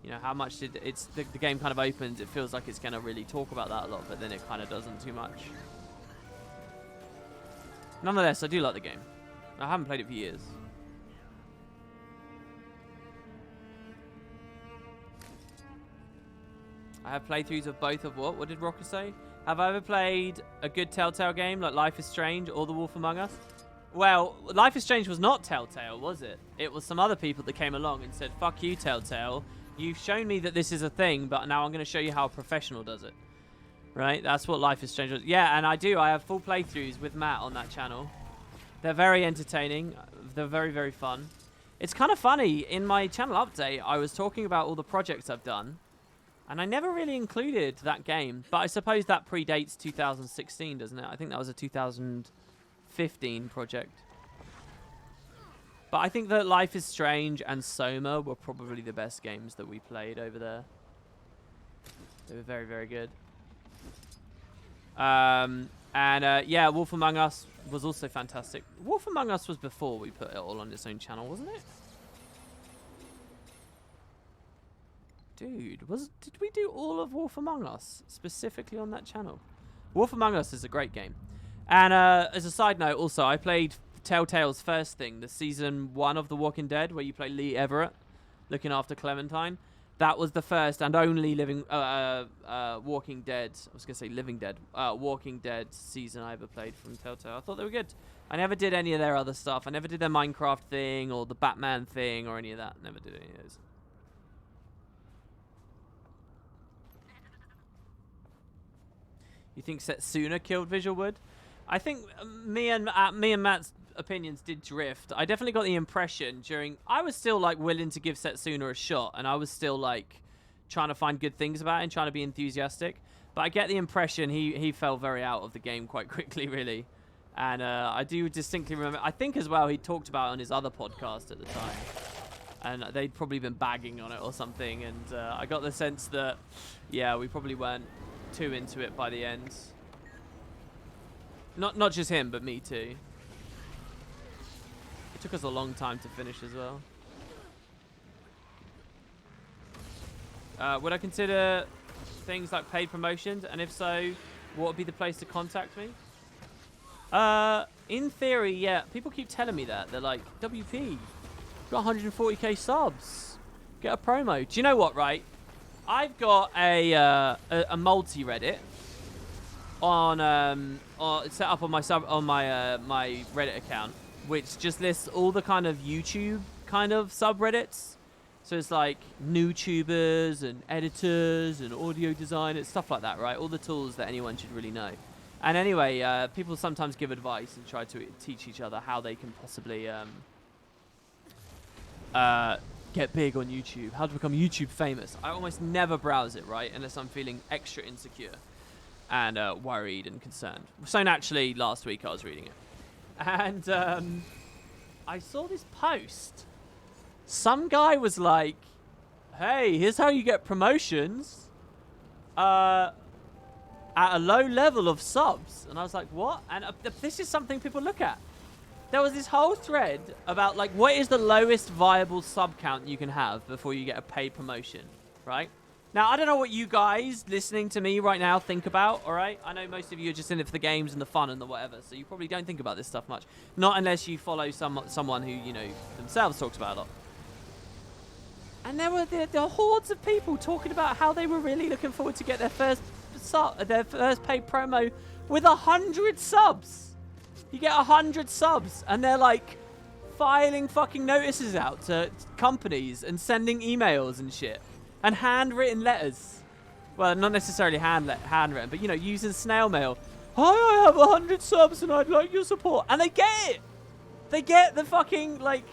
You know, how much did the game kind of opens, it feels like it's going to really talk about that a lot, but then it kind of doesn't too much. Nonetheless, I do like the game. I haven't played it for years. I have playthroughs of both of what? What did Rocker say? Have I ever played a good Telltale game like Life is Strange or The Wolf Among Us? Well, Life is Strange was not Telltale, was it? It was some other people that came along and said, fuck you, Telltale. You've shown me that this is a thing, but now I'm going to show you how a professional does it. Right? That's what Life is Strange was. Yeah, and I do. I have full playthroughs with Matt on that channel. They're very entertaining. They're very, very fun. It's kind of funny. In my channel update, I was talking about all the projects I've done. And I never really included that game, but I suppose that predates 2016, doesn't it? I think that was a 2015 project. But I think that Life is Strange and Soma were probably the best games that we played over there. They were very, very good. Yeah, Wolf Among Us was also fantastic. Wolf Among Us was before we put it all on its own channel, wasn't it? Dude, did we do all of Wolf Among Us specifically on that channel? Wolf Among Us is a great game. And as a side note, also, I played Telltale's first thing, the season 1 of The Walking Dead, where you play Lee Everett looking after Clementine. That was the first and only Walking Dead. I was going to say Living Dead. Walking Dead season I ever played from Telltale. I thought they were good. I never did any of their other stuff. I never did their Minecraft thing or the Batman thing or any of that. Never did any of those. You think Setsuna killed Visualwood? I think me and Matt's opinions did drift. I definitely got the impression I was still like willing to give Setsuna a shot, and I was still like trying to find good things about it and trying to be enthusiastic. But I get the impression he fell very out of the game quite quickly, really. And I do distinctly remember, I think as well, he talked about it on his other podcast at the time. And they'd probably been bagging on it or something. And I got the sense that, yeah, we probably weren't too into it by the end. Not just him, but me too. It took us a long time to finish as well. Would I consider things like paid promotions? And if so, what would be the place to contact me? In theory, yeah. People keep telling me that. They're like, WP, got 140k subs. Get a promo. Do you know what, right? I've got a multi-Reddit on set up on my my Reddit account, which just lists all the kind of YouTube kind of subreddits. So it's like NewTubers and editors and audio designers, stuff like that, right? All the tools that anyone should really know. And anyway, people sometimes give advice and try to teach each other how they can possibly get big on YouTube, how to become YouTube famous. I almost never browse it, right, unless I'm feeling extra insecure and worried and concerned. So naturally, last week I was reading it. And I saw this post. Some guy was like, hey, here's how you get promotions at a low level of subs. And I was like, what? And this is something people look at. There was this whole thread about, like, what is the lowest viable sub count you can have before you get a paid promotion, right? Now, I don't know what you guys listening to me right now think about, all right? I know most of you are just in it for the games and the fun and the whatever, so you probably don't think about this stuff much. Not unless you follow someone who, you know, themselves talks about it a lot. And there were the hordes of people talking about how they were really looking forward to get their first their first paid promo with 100 subs. You get 100 subs, and they're like filing fucking notices out to companies and sending emails and shit, and handwritten letters. Well, not necessarily handwritten, but you know, using snail mail. Hi, I have 100 subs and I'd like your support, and they get it. They get the fucking like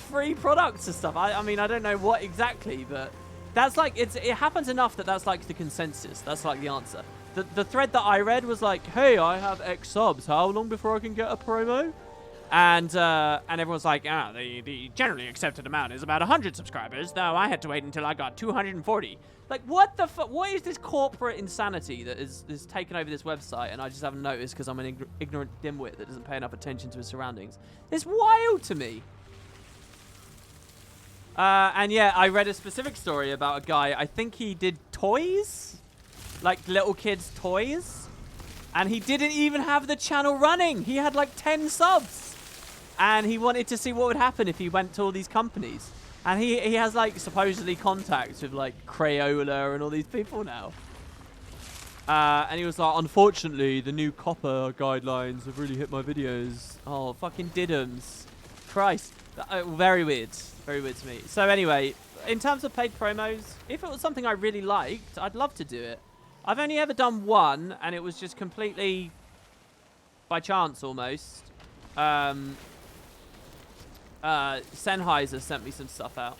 free products and stuff. I mean, I don't know what exactly, but that's like it happens enough that that's like the consensus. That's like the answer. The thread that I read was like, hey, I have X subs. How long before I can get a promo? And everyone's like, the generally accepted amount is about 100 subscribers. Though I had to wait until I got 240. Like, what the fuck? What is this corporate insanity that is taken over this website? And I just haven't noticed because I'm an ignorant dimwit that doesn't pay enough attention to his surroundings. It's wild to me. And yeah, I read a specific story about a guy. I think he did toys, like little kids' toys. And he didn't even have the channel running. He had like 10 subs. And he wanted to see what would happen if he went to all these companies. And he has like supposedly contacts with like Crayola and all these people now. And he was like, unfortunately, the new copper guidelines have really hit my videos. Oh, fucking diddums. Christ. Very weird. Very weird to me. So anyway, in terms of paid promos, if it was something I really liked, I'd love to do it. I've only ever done one, and it was just completely by chance almost. Sennheiser sent me some stuff out.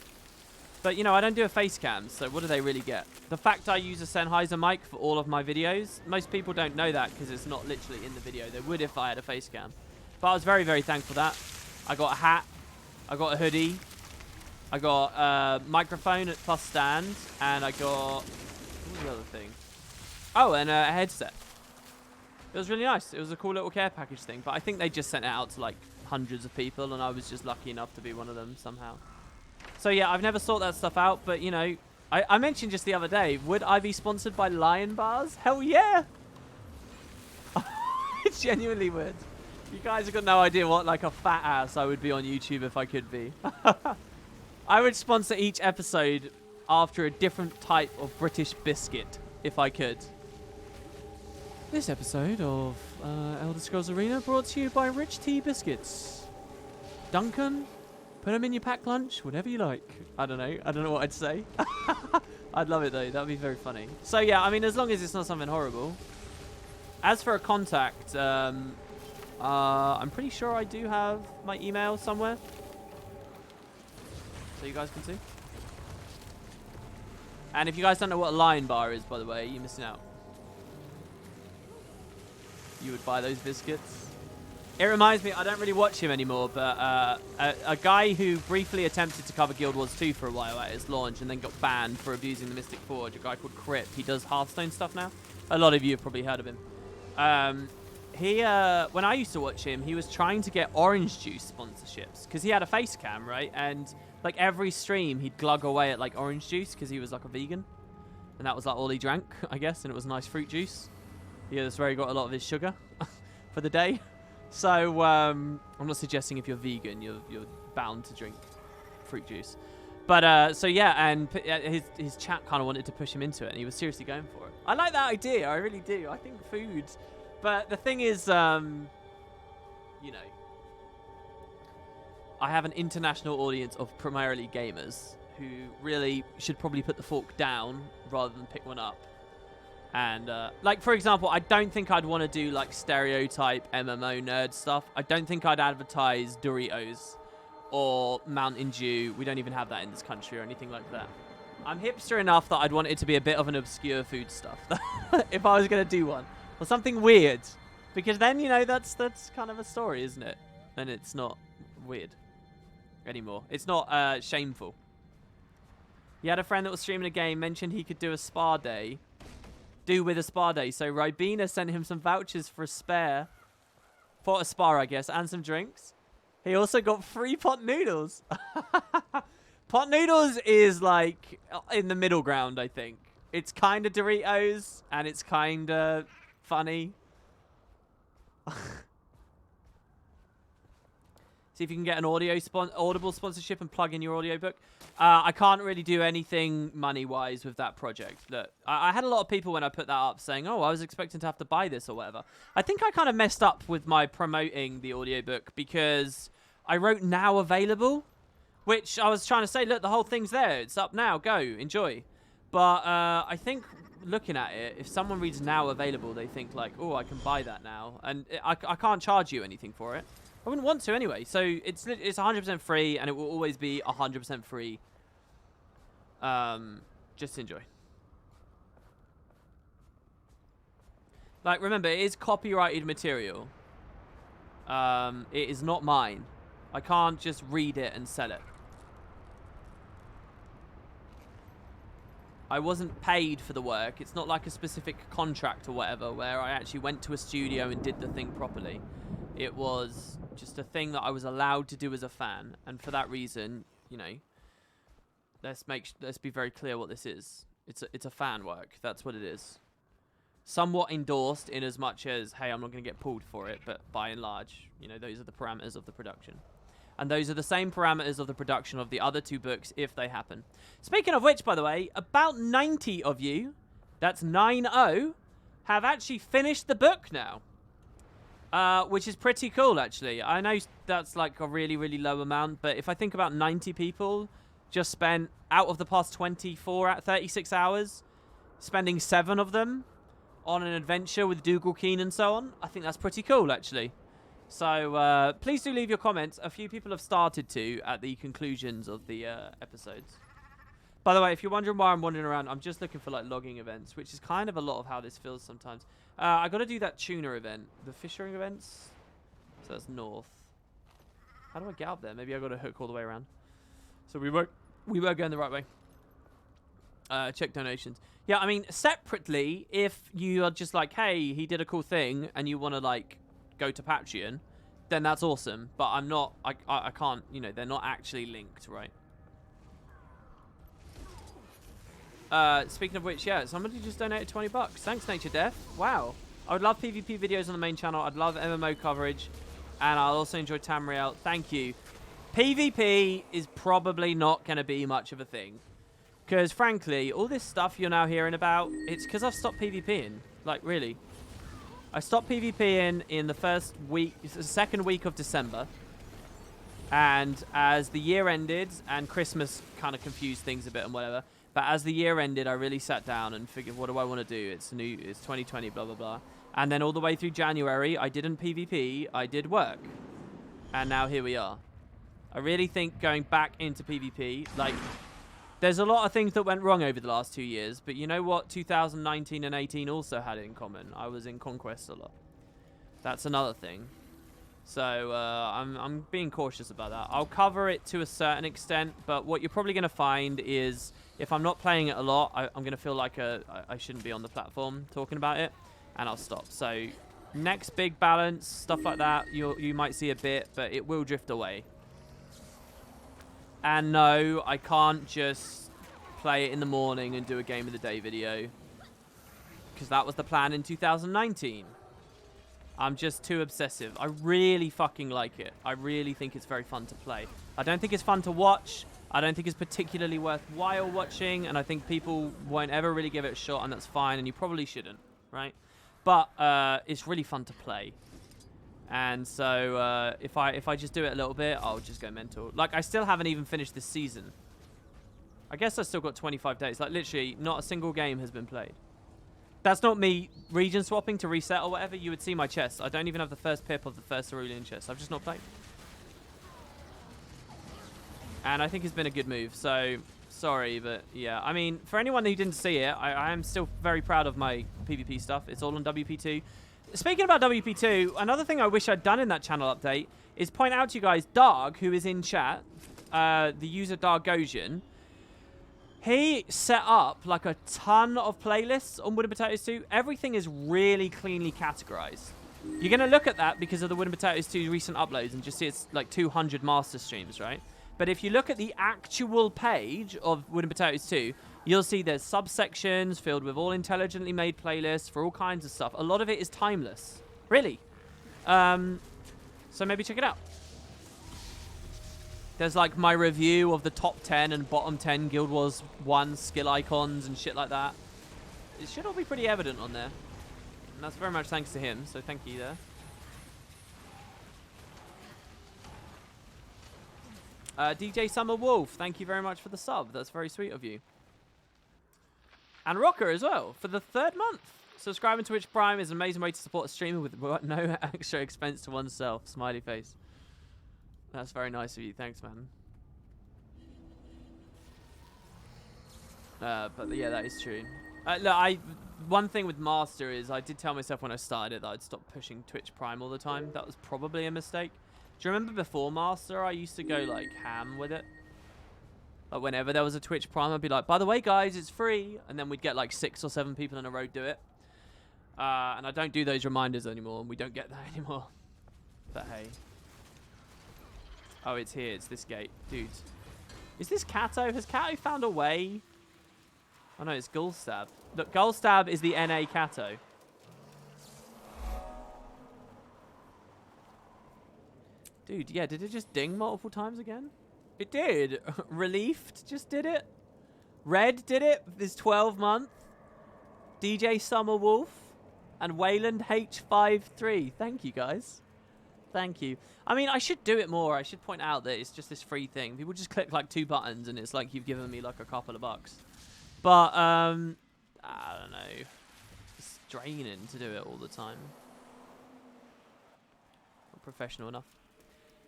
But, you know, I don't do a face cam, so what do they really get? The fact I use a Sennheiser mic for all of my videos, most people don't know that because it's not literally in the video. They would if I had a face cam. But I was very, very thankful for that. I got a hat. I got a hoodie. I got a microphone plus stand. And I got... what was the other thing? Oh, and a headset. It was really nice. It was a cool little care package thing. But I think they just sent it out to, like, hundreds of people. And I was just lucky enough to be one of them somehow. So, yeah, I've never sought that stuff out. But, you know, I mentioned just the other day, would I be sponsored by Lion Bars? Hell yeah! It genuinely would. You guys have got no idea what, like, a fat ass I would be on YouTube if I could be. I would sponsor each episode after a different type of British biscuit, if I could. This episode of Elder Scrolls Arena brought to you by Rich Tea Biscuits. Duncan, put them in your packed lunch, whatever you like. I don't know what I'd say. I'd love it, though. That would be very funny. So, yeah, I mean, as long as it's not something horrible. As for a contact, I'm pretty sure I do have my email somewhere. So you guys can see. And if you guys don't know what a Lion Bar is, by the way, you're missing out. You would buy those biscuits. It reminds me, I don't really watch him anymore, but a guy who briefly attempted to cover Guild Wars 2 for a while at its launch and then got banned for abusing the Mystic Forge, a guy called Crip. He does Hearthstone stuff now. A lot of you have probably heard of him. When I used to watch him, he was trying to get orange juice sponsorships because he had a face cam, right? And like every stream, he'd glug away at like orange juice because he was like a vegan. And that was like all he drank, I guess. And it was nice fruit juice. Yeah, that's where he got a lot of his sugar for the day. So I'm not suggesting if you're vegan, you're bound to drink fruit juice. But so yeah, and his chat kind of wanted to push him into it, and he was seriously going for it. I like that idea, I really do. I think food, but the thing is, you know, I have an international audience of primarily gamers who really should probably put the fork down rather than pick one up. And, like, for example, I don't think I'd want to do, like, stereotype MMO nerd stuff. I don't think I'd advertise Doritos or Mountain Dew. We don't even have that in this country or anything like that. I'm hipster enough that I'd want it to be a bit of an obscure food stuff if I was going to do one. Or something weird. Because then, you know, that's kind of a story, isn't it? And it's not weird anymore. It's not shameful. You had a friend that was streaming a game, mentioned he could do a spa day. With a spa day. So Ribena sent him some vouchers for a spare. For a spa, I guess. And some drinks. He also got free pot noodles. Pot noodles is like in the middle ground, I think. It's kind of Doritos. And it's kind of funny. See if you can get an Audible sponsorship and plug in your audiobook. I can't really do anything money-wise with that project. Look, I had a lot of people when I put that up saying, oh, I was expecting to have to buy this or whatever. I think I kind of messed up with my promoting the audiobook because I wrote now available, which I was trying to say, look, the whole thing's there. It's up now. Go. Enjoy. But I think looking at it, if someone reads now available, they think like, oh, I can buy that now. And I can't charge you anything for it. I wouldn't want to anyway. So it's 100% free, and it will always be 100% free. Just enjoy. Like, remember, it is copyrighted material. It is not mine. I can't just read it and sell it. I wasn't paid for the work. It's not like a specific contract or whatever where I actually went to a studio and did the thing properly. It was just a thing that I was allowed to do as a fan, and for that reason, you know, let's be very clear what this is. It's a fan work. That's what it is. Somewhat endorsed in as much as, hey, I'm not going to get pulled for it, but by and large, you know, those are the parameters of the production. And those are the same parameters of the production of the other 2 books if they happen. Speaking of which, by the way, about 90 of you, that's 9-0, have actually finished the book now. Which is pretty cool, actually. I know that's like a really, really low amount, but if I think about 90 people just spent, out of the past 36 hours, spending 7 of them on an adventure with Dougal Keen and so on, I think that's pretty cool, actually. So, please do leave your comments. A few people have started to at the conclusions of the episodes. By the way, if you're wondering why I'm wandering around, I'm just looking for like logging events, which is kind of a lot of how this feels sometimes. I got to do that tuna event, the fishing events. So that's north. How do I get up there? Maybe I got to hook all the way around. So we were going the right way. Check donations. Yeah, I mean, separately, if you are just like, hey, he did a cool thing, and you want to like go to Patreon, then that's awesome. But I'm not. I can't. You know, they're not actually linked, right? Speaking of which, yeah, somebody just donated 20 bucks. Thanks, Nature Death. Wow. I would love PvP videos on the main channel. I'd love MMO coverage. And I'll also enjoy Tamriel. Thank you. PvP is probably not going to be much of a thing. Because, frankly, all this stuff you're now hearing about, it's because I've stopped PvPing. Like, really. I stopped PvPing in the second week of December. And as the year ended, and Christmas kind of confused things a bit and whatever, but as the year ended, I really sat down and figured, what do I want to do? It's 2020, blah, blah, blah. And then all the way through January, I didn't PvP, I did work. And now here we are. I really think going back into PvP, like, there's a lot of things that went wrong over the last 2 years, but you know what 2019 and 18 also had in common? I was in Conquest a lot. That's another thing. So I'm being cautious about that. I'll cover it to a certain extent, but what you're probably going to find is if I'm not playing it a lot, I'm going to feel like I shouldn't be on the platform talking about it, and I'll stop. So next big balance, stuff like that, you might see a bit, but it will drift away. And no, I can't just play it in the morning and do a game of the day video, because that was the plan in 2019. I'm just too obsessive. I really fucking like it. I really think it's very fun to play. I don't think it's fun to watch. I don't think it's particularly worthwhile watching, and I think people won't ever really give it a shot, and that's fine, and you probably shouldn't, right? But it's really fun to play. And so if I just do it a little bit, I'll just go mental. Like, I still haven't even finished this season. I guess I still got 25 days. Like, literally, not a single game has been played. That's not me region swapping to reset or whatever. You would see my chest. I don't even have the first pip of the first Cerulean chest. I've just not played. And I think it's been a good move. So, sorry, but yeah. I mean, for anyone who didn't see it, I am still very proud of my PvP stuff. It's all on WP2. Speaking about WP2, another thing I wish I'd done in that channel update is point out to you guys, Darg, who is in chat, the user Dargosian, he set up like a ton of playlists on Wooden Potatoes 2. Everything is really cleanly categorized. You're going to look at that because of the Wooden Potatoes 2 recent uploads and just see it's like 200 master streams, right? But if you look at the actual page of Wooden Potatoes 2, you'll see there's subsections filled with all intelligently made playlists for all kinds of stuff. A lot of it is timeless. Really. So maybe check it out. There's like my review of the top 10 and bottom 10 Guild Wars 1 skill icons and shit like that. It should all be pretty evident on there. And that's very much thanks to him, so thank you there. DJ Summer Wolf, thank you very much for the sub. That's very sweet of you. And Rocker as well for the 3rd month. Subscribing to Twitch Prime is an amazing way to support a streamer with no extra expense to oneself. Smiley face. That's very nice of you. Thanks, man. But yeah, that is true. Look, one thing with Master is I did tell myself when I started it that I'd stop pushing Twitch Prime all the time. That was probably a mistake. Do you remember before Master, I used to go like ham with it? Like whenever there was a Twitch Prime, I'd be like, by the way, guys, it's free. And then we'd get like 6 or 7 people in a row do it. And I don't do those reminders anymore, and we don't get that anymore. But hey. Oh, it's here. It's this gate. Dude. Is this Kato? Has Kato found a way? Oh, no, it's Gulstab. Look, Gulstab is the NA Kato. Dude, yeah, did it just ding multiple times again? It did. Reliefed just did it. Red did it this 12 month. DJ Summer Wolf and Wayland H53. Thank you, guys. Thank you. I mean, I should do it more. I should point out that it's just this free thing. People just click like 2 buttons and it's like you've given me like a couple of bucks. But, I don't know. It's draining to do it all the time. Not professional enough.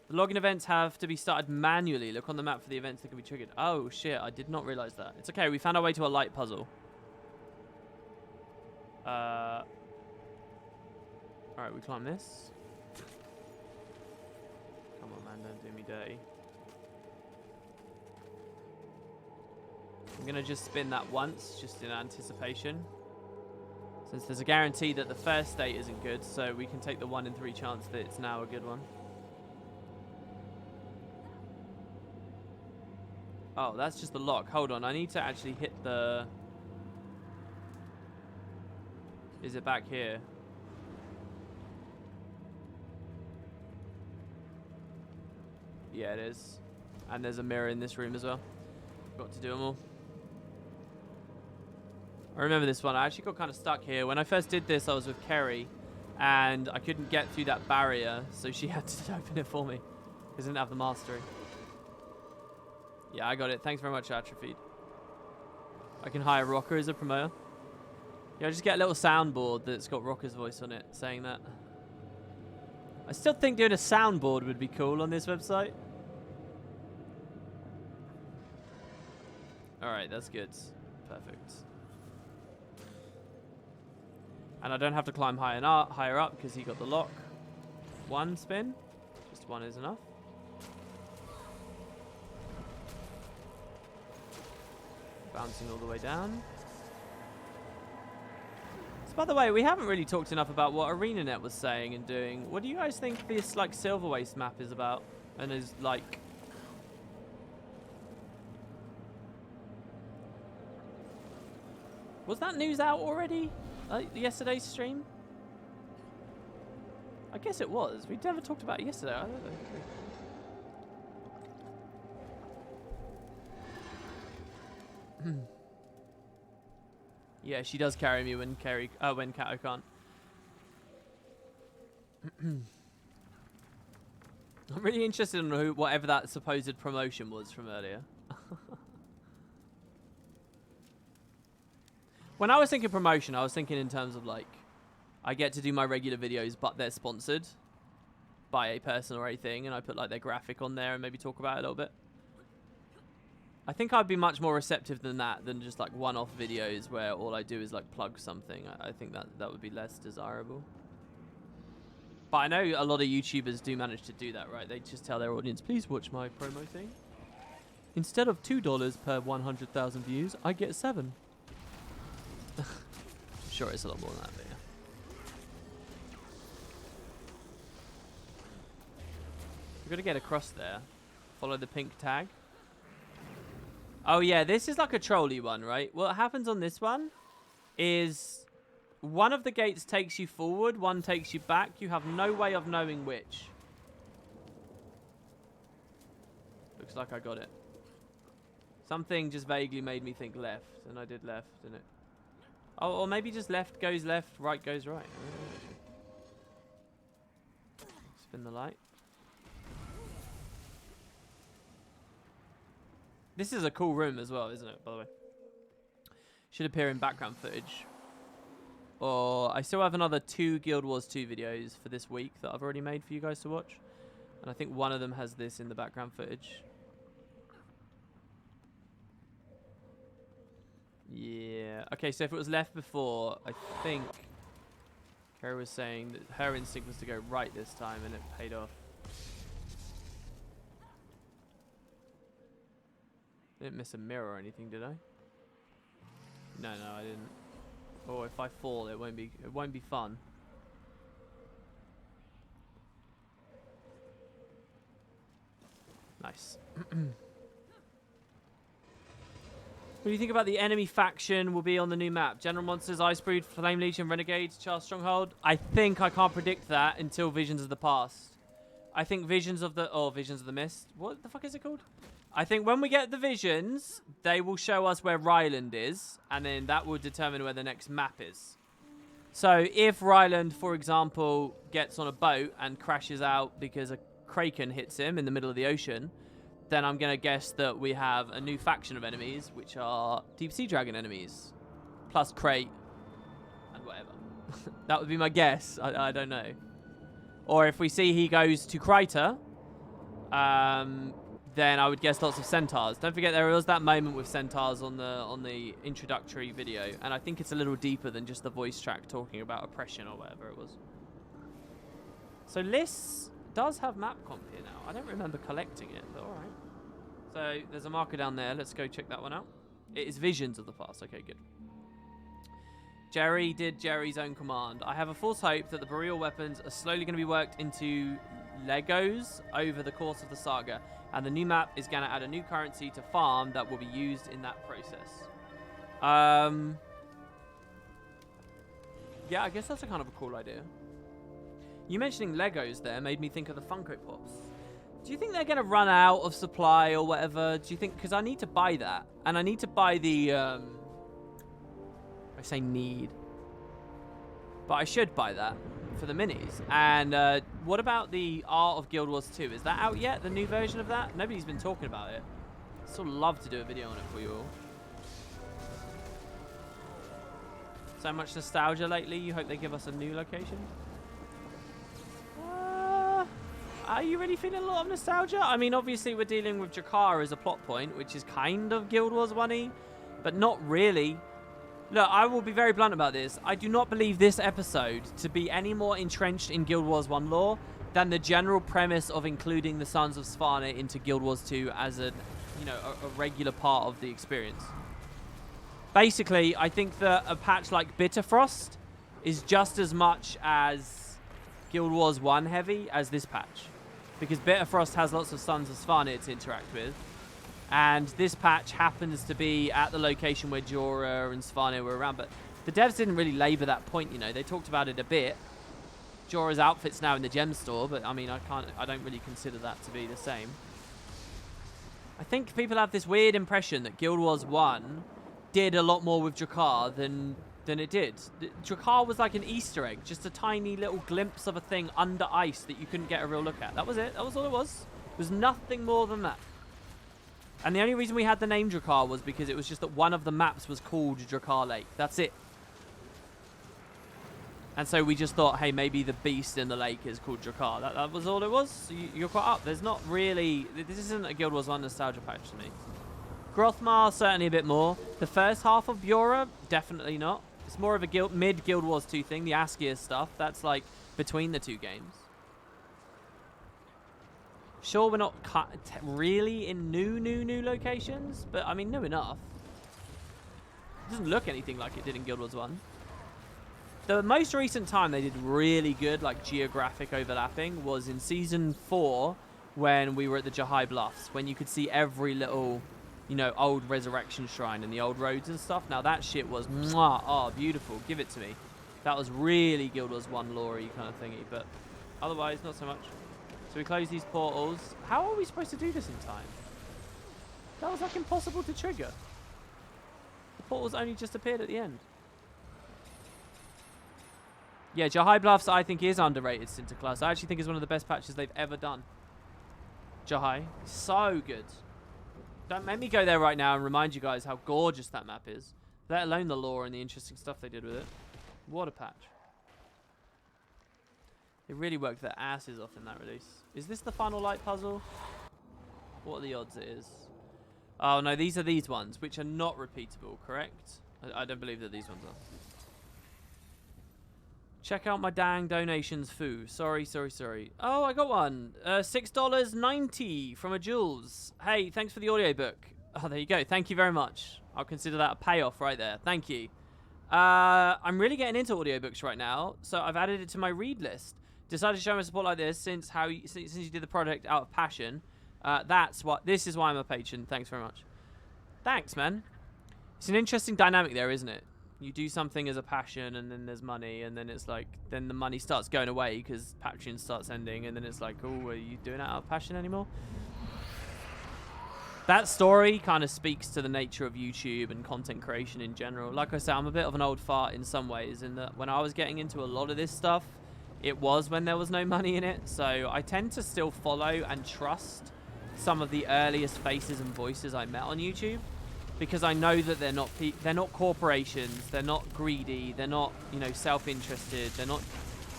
The login events have to be started manually. Look on the map for the events that can be triggered. Oh, shit. I did not realize that. It's okay. We found our way to a light puzzle. Alright, we climb this. Come on, man. Don't do me dirty. I'm going to just spin that once, just in anticipation. Since there's a guarantee that the first state isn't good, so we can take the 1 in 3 chance that it's now a good one. Oh, that's just the lock. Hold on, I need to actually hit the... Is it back here? Yeah, it is. And there's a mirror in this room as well. Got to do them all. I remember this one. I actually got kind of stuck here. When I first did this, I was with Kerry, and I couldn't get through that barrier, so she had to open it for me, because I didn't have the mastery. Yeah, I got it. Thanks very much, Atrophied. I can hire Rocker as a promoter. Yeah, I just get a little soundboard that's got Rocker's voice on it, saying that. I still think doing a soundboard would be cool on this website. Alright, that's good. Perfect. And I don't have to climb higher up because he got the lock. 1 spin. Just 1 is enough. Bouncing all the way down. So, by the way, we haven't really talked enough about what ArenaNet was saying and doing. What do you guys think this like Silver Waste map is about? And is like... Was that news out already? Yesterday's stream? I guess it was. We never talked about it yesterday. I don't know. Yeah, she does carry me when Kato can't. I'm really interested in whatever that supposed promotion was from earlier. When I was thinking promotion, I was thinking in terms of like, I get to do my regular videos, but they're sponsored by a person or a thing, and I put like their graphic on there and maybe talk about it a little bit. I think I'd be much more receptive than that, than just like one-off videos where all I do is like plug something. I think that would be less desirable. But I know a lot of YouTubers do manage to do that, right? They just tell their audience, please watch my promo thing. Instead of $2 per 100,000 views, I get 7. I'm sure it's a lot more than that, but yeah. We've got to get across there. Follow the pink tag. Oh yeah, this is like a trolley one, right? What happens on this one is one of the gates takes you forward, one takes you back. You have no way of knowing which. looks like I got it. Something just vaguely made me think left, and I did left, didn't it? Oh, or maybe just left goes left, right goes right. Spin the light. This is a cool room as well, isn't it, by the way? Should appear in background footage. Or I still have another 2 Guild Wars 2 videos for this week that I've already made for you guys to watch. And I think one of them has this in the background footage. Yeah. Okay, so if it was left before, I think Kara was saying that her instinct was to go right this time, and it paid off. I didn't miss a mirror or anything, did I? No, I didn't. Oh, if I fall, it won't be fun. Nice. What do you think about the enemy faction will be on the new map? General Monsters, Icebreed, Flame Legion, Renegades, Charles Stronghold? I think I can't predict that until Visions of the Past. I think Visions of the Mist. What the fuck is it called? I think when we get the Visions, they will show us where Ryland is, and then that will determine where the next map is. So if Ryland, for example, gets on a boat and crashes out because a Kraken hits him in the middle of the ocean, then I'm going to guess that we have a new faction of enemies, which are Deep Sea Dragon enemies, plus Crate, and whatever. That would be my guess. I don't know. Or if we see he goes to Crater, then I would guess lots of Centaurs. Don't forget there was that moment with Centaurs on the introductory video, and I think it's a little deeper than just the voice track talking about oppression or whatever it was. So Liss does have map comp here now. I don't remember collecting it, but alright. So there's a marker down there. Let's go check that one out. It is Visions of the Past. Okay, good. Jerry did Jerry's own command. I have a false hope that the Boreal weapons are slowly going to be worked into Legos over the course of the saga, and the new map is going to add a new currency to farm that will be used in that process. Yeah, I guess that's a kind of a cool idea. You mentioning Legos there made me think of the Funko Pops. Do you think they're going to run out of supply or whatever? Do you think... Because I need to buy that. And I need to buy the... I say need. But I should buy that for the minis. And what about the Art of Guild Wars 2? Is that out yet? The new version of that? Nobody's been talking about it. I'd sort of love to do a video on it for you all. So much nostalgia lately. You hope they give us a new location? Are you really feeling a lot of nostalgia? I mean, obviously we're dealing with Jakar as a plot point, which is kind of Guild Wars 1-y, but not really. Look, I will be very blunt about this. I do not believe this episode to be any more entrenched in Guild Wars 1 lore than the general premise of including the Sons of Sparna into Guild Wars 2 as a regular part of the experience. Basically, I think that a patch like Bitterfrost is just as much as Guild Wars 1 heavy as this patch, because Bitterfrost has lots of Sons of Sparna to interact with, and this patch happens to be at the location where Jorah and Sparna were around, but the devs didn't really labour that point, you know. They talked about it a bit. Jorah's outfit's now in the gem store, but I mean, I don't really consider that to be the same. I think people have this weird impression that Guild Wars 1 did a lot more with Jakar than it did. Jakar was like an Easter egg, just a tiny little glimpse of a thing under ice that you couldn't get a real look at. That was it. That was all it was. It was nothing more than that. And the only reason we had the name Jakar was because it was just that one of the maps was called Jakar Lake. That's it. And so we just thought, hey, maybe the beast in the lake is called Jakar. That was all it was. So you're quite up. There's not really... This isn't a Guild Wars 1 nostalgia patch to me. Grothmar, certainly a bit more. The first half of Bjorah, definitely not. It's more of a mid-Guild Wars 2 thing. The Askia stuff, that's like between the two games. Sure, we're not really in new locations, but I mean, new enough. It doesn't look anything like it did in Guild Wars 1. The most recent time they did really good, like geographic overlapping, was in Season 4 when we were at the Jahai Bluffs, when you could see every little... you know, old Resurrection Shrine and the old roads and stuff. Now that shit was, mwah, oh, beautiful. Give it to me. That was really Guild Wars 1 lore-y kind of thingy, but otherwise, not so much. So we close these portals. How are we supposed to do this in time? That was like impossible to trigger. The portals only just appeared at the end. Yeah, Jahai Bluffs I think is underrated Sinterklaas. I actually think it's one of the best patches they've ever done. Jahai. So good. Don't make me go there right now and remind you guys how gorgeous that map is. Let alone the lore and the interesting stuff they did with it. What a patch. They really worked their asses off in that release. Is this the final light puzzle? What are the odds it is? Oh no, these are these ones, which are not repeatable, correct? I don't believe that these ones are. Check out my dang donations, foo. Sorry. Oh, I got one. $6.90 from a Jules. Hey, thanks for the audiobook. Oh, there you go. Thank you very much. I'll consider that a payoff right there. Thank you. I'm really getting into audiobooks right now, so I've added it to my read list. Decided to show my support like this since you did the project out of passion. This is why I'm a patron. Thanks very much. Thanks, man. It's an interesting dynamic there, isn't it? You do something as a passion, and then there's money, and then it's like, then the money starts going away because Patreon starts ending, and then it's like, oh, are you doing it out of passion anymore? That story kind of speaks to the nature of YouTube and content creation in general. Like I said, I'm a bit of an old fart in some ways, in that when I was getting into a lot of this stuff, it was when there was no money in it. So I tend to still follow and trust some of the earliest faces and voices I met on YouTube, because I know that they're not corporations, they're not greedy, they're not, you know, self-interested, they're not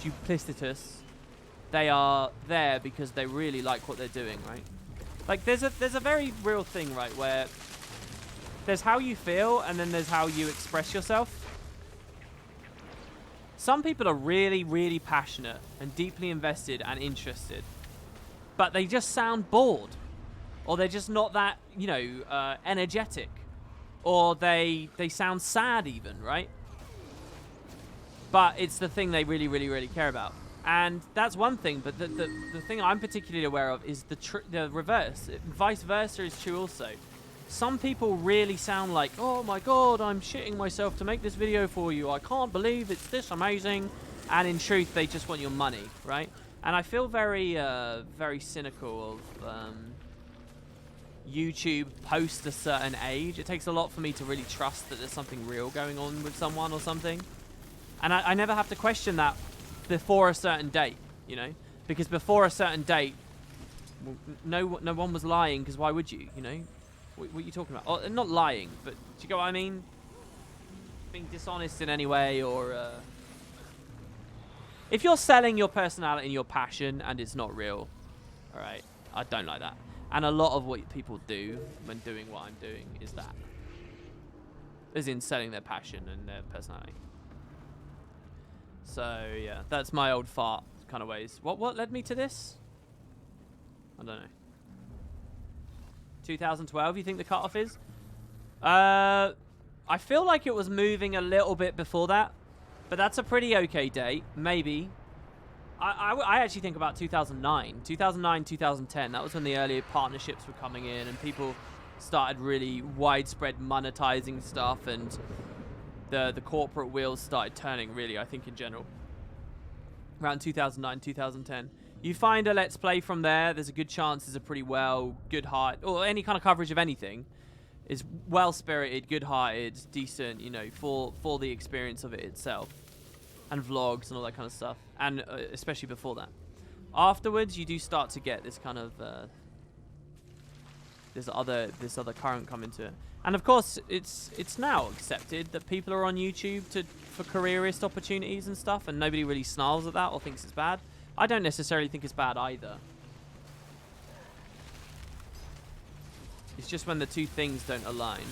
duplicitous. They are there because they really like what they're doing, right? Like there's a very real thing, right, where there's how you feel and then there's how you express yourself. Some people are really, really passionate and deeply invested and interested, but they just sound bored, or they're just not that, you know, energetic. Or they sound sad even, right? But it's the thing they really, really, really care about. And that's one thing, but the thing I'm particularly aware of is the reverse. Vice versa is true also. Some people really sound like, oh my god, I'm shitting myself to make this video for you. I can't believe it's this amazing. And in truth, they just want your money, right? And I feel very, very cynical of YouTube post a certain age. It takes a lot for me to really trust that there's something real going on with someone or something. And I never have to question that before a certain date, you know? Because before a certain date, well, no one was lying, because why would you, you know? What are you talking about? Oh, not lying, but do you get what I mean? Being dishonest in any way, or... If you're selling your personality and your passion and it's not real, alright, I don't like that. And a lot of what people do when doing what I'm doing is that. As in selling their passion and their personality. So, yeah, that's my old fart kind of ways. What led me to this? I don't know. 2012, you think the cutoff is? I feel like it was moving a little bit before that. But that's a pretty okay date. Maybe. I actually think about 2009. 2009, 2010. That was when the earlier partnerships were coming in and people started really widespread monetizing stuff, and the corporate wheels started turning, really, I think, in general. Around 2009, 2010. You find a Let's Play from there, there's a good chance there's a pretty good heart, or any kind of coverage of anything is well-spirited, good-hearted, decent, you know, for the experience of it itself. And vlogs and all that kind of stuff. And especially before that. Afterwards, you do start to get this kind of... this other current come into it. And of course, it's now accepted that people are on YouTube for careerist opportunities and stuff, and nobody really snarls at that or thinks it's bad. I don't necessarily think it's bad either. It's just when the two things don't align.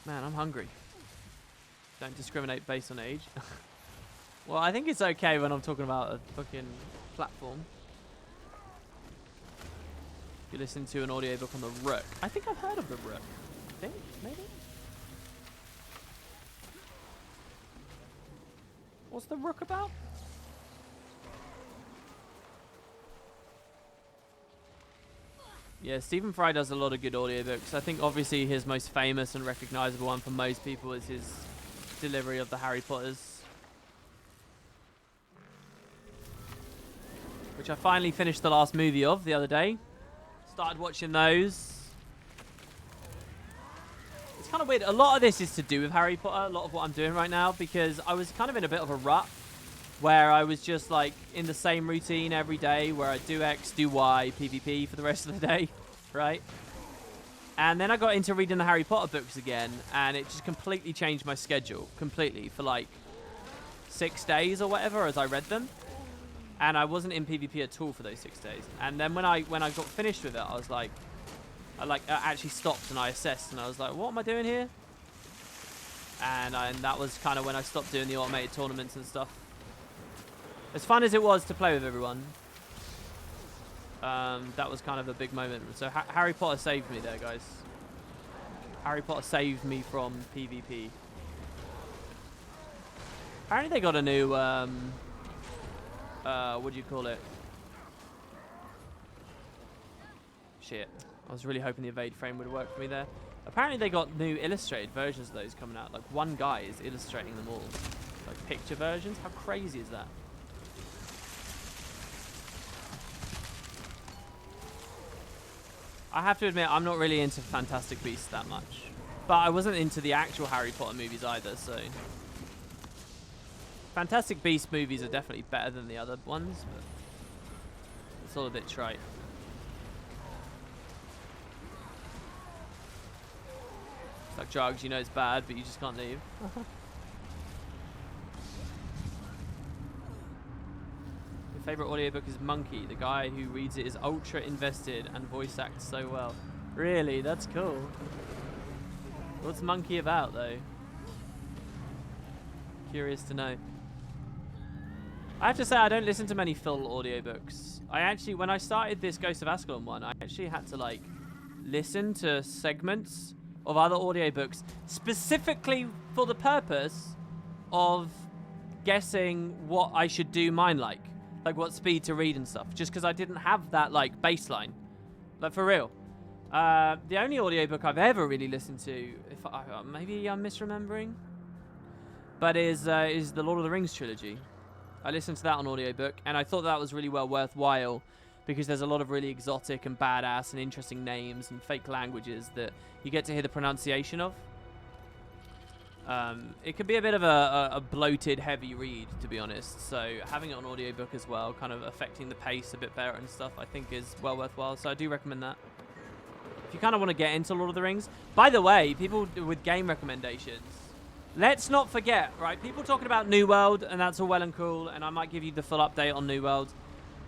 Man, I'm hungry. Don't discriminate based on age. Well, I think it's okay when I'm talking about a fucking platform. You listen to an audiobook on the Rook. I think I've heard of the Rook. I think, maybe? What's the Rook about? Yeah, Stephen Fry does a lot of good audiobooks. I think obviously his most famous and recognizable one for most people is his delivery of the Harry Potters. which I finally finished the last movie of the other day. Started watching those. It's kind of weird. A lot of this is to do with Harry Potter, a lot of what I'm doing right now, because I was kind of in a bit of a rut where I was just like in the same routine every day where I do X, do Y, PvP for the rest of the day, right? And then I got into reading the Harry Potter books again, and it just completely changed my schedule, completely, for like 6 days or whatever as I read them. And I wasn't in PvP at all for those 6 days. And then when I got finished with it, I was like, I actually stopped and I assessed, and I was like, what am I doing here? And that was kind of when I stopped doing the automated tournaments and stuff. As fun as it was to play with everyone, that was kind of a big moment. So Harry Potter saved me there, guys. Harry Potter saved me from PvP. Apparently they got a new, what do you call it? Shit. I was really hoping the evade frame would work for me there. Apparently they got new illustrated versions of those coming out. Like one guy is illustrating them all. Like picture versions. How crazy is that? I have to admit, I'm not really into Fantastic Beasts that much. But I wasn't into the actual Harry Potter movies either, so... Fantastic Beasts movies are definitely better than the other ones, but... it's all a bit trite. It's like drugs, you know it's bad, but you just can't leave. Your favourite audiobook is Monkey. The guy who reads it is ultra invested and voice acts so well. Really? That's cool. What's Monkey about, though? Curious to know. I have to say, I don't listen to many full audiobooks. I actually, when I started this Ghost of Ascalon one, I actually had to, like, listen to segments of other audiobooks specifically for the purpose of guessing what I should do mine like what speed to read and stuff, just because I didn't have that like baseline, like for real. The only audiobook I've ever really listened to, if maybe I'm misremembering, but is the Lord of the Rings trilogy. I listened to that on audiobook, and I thought that was really well worthwhile, because there's a lot of really exotic and badass and interesting names and fake languages that you get to hear the pronunciation of. It could be a bit of a bloated, heavy read, to be honest. So having it on audiobook as well, kind of affecting the pace a bit better and stuff, I think is well worthwhile. So I do recommend that. If you kind of want to get into Lord of the Rings. By the way, people with game recommendations, let's not forget, right? People talking about New World, and that's all well and cool, and I might give you the full update on New World.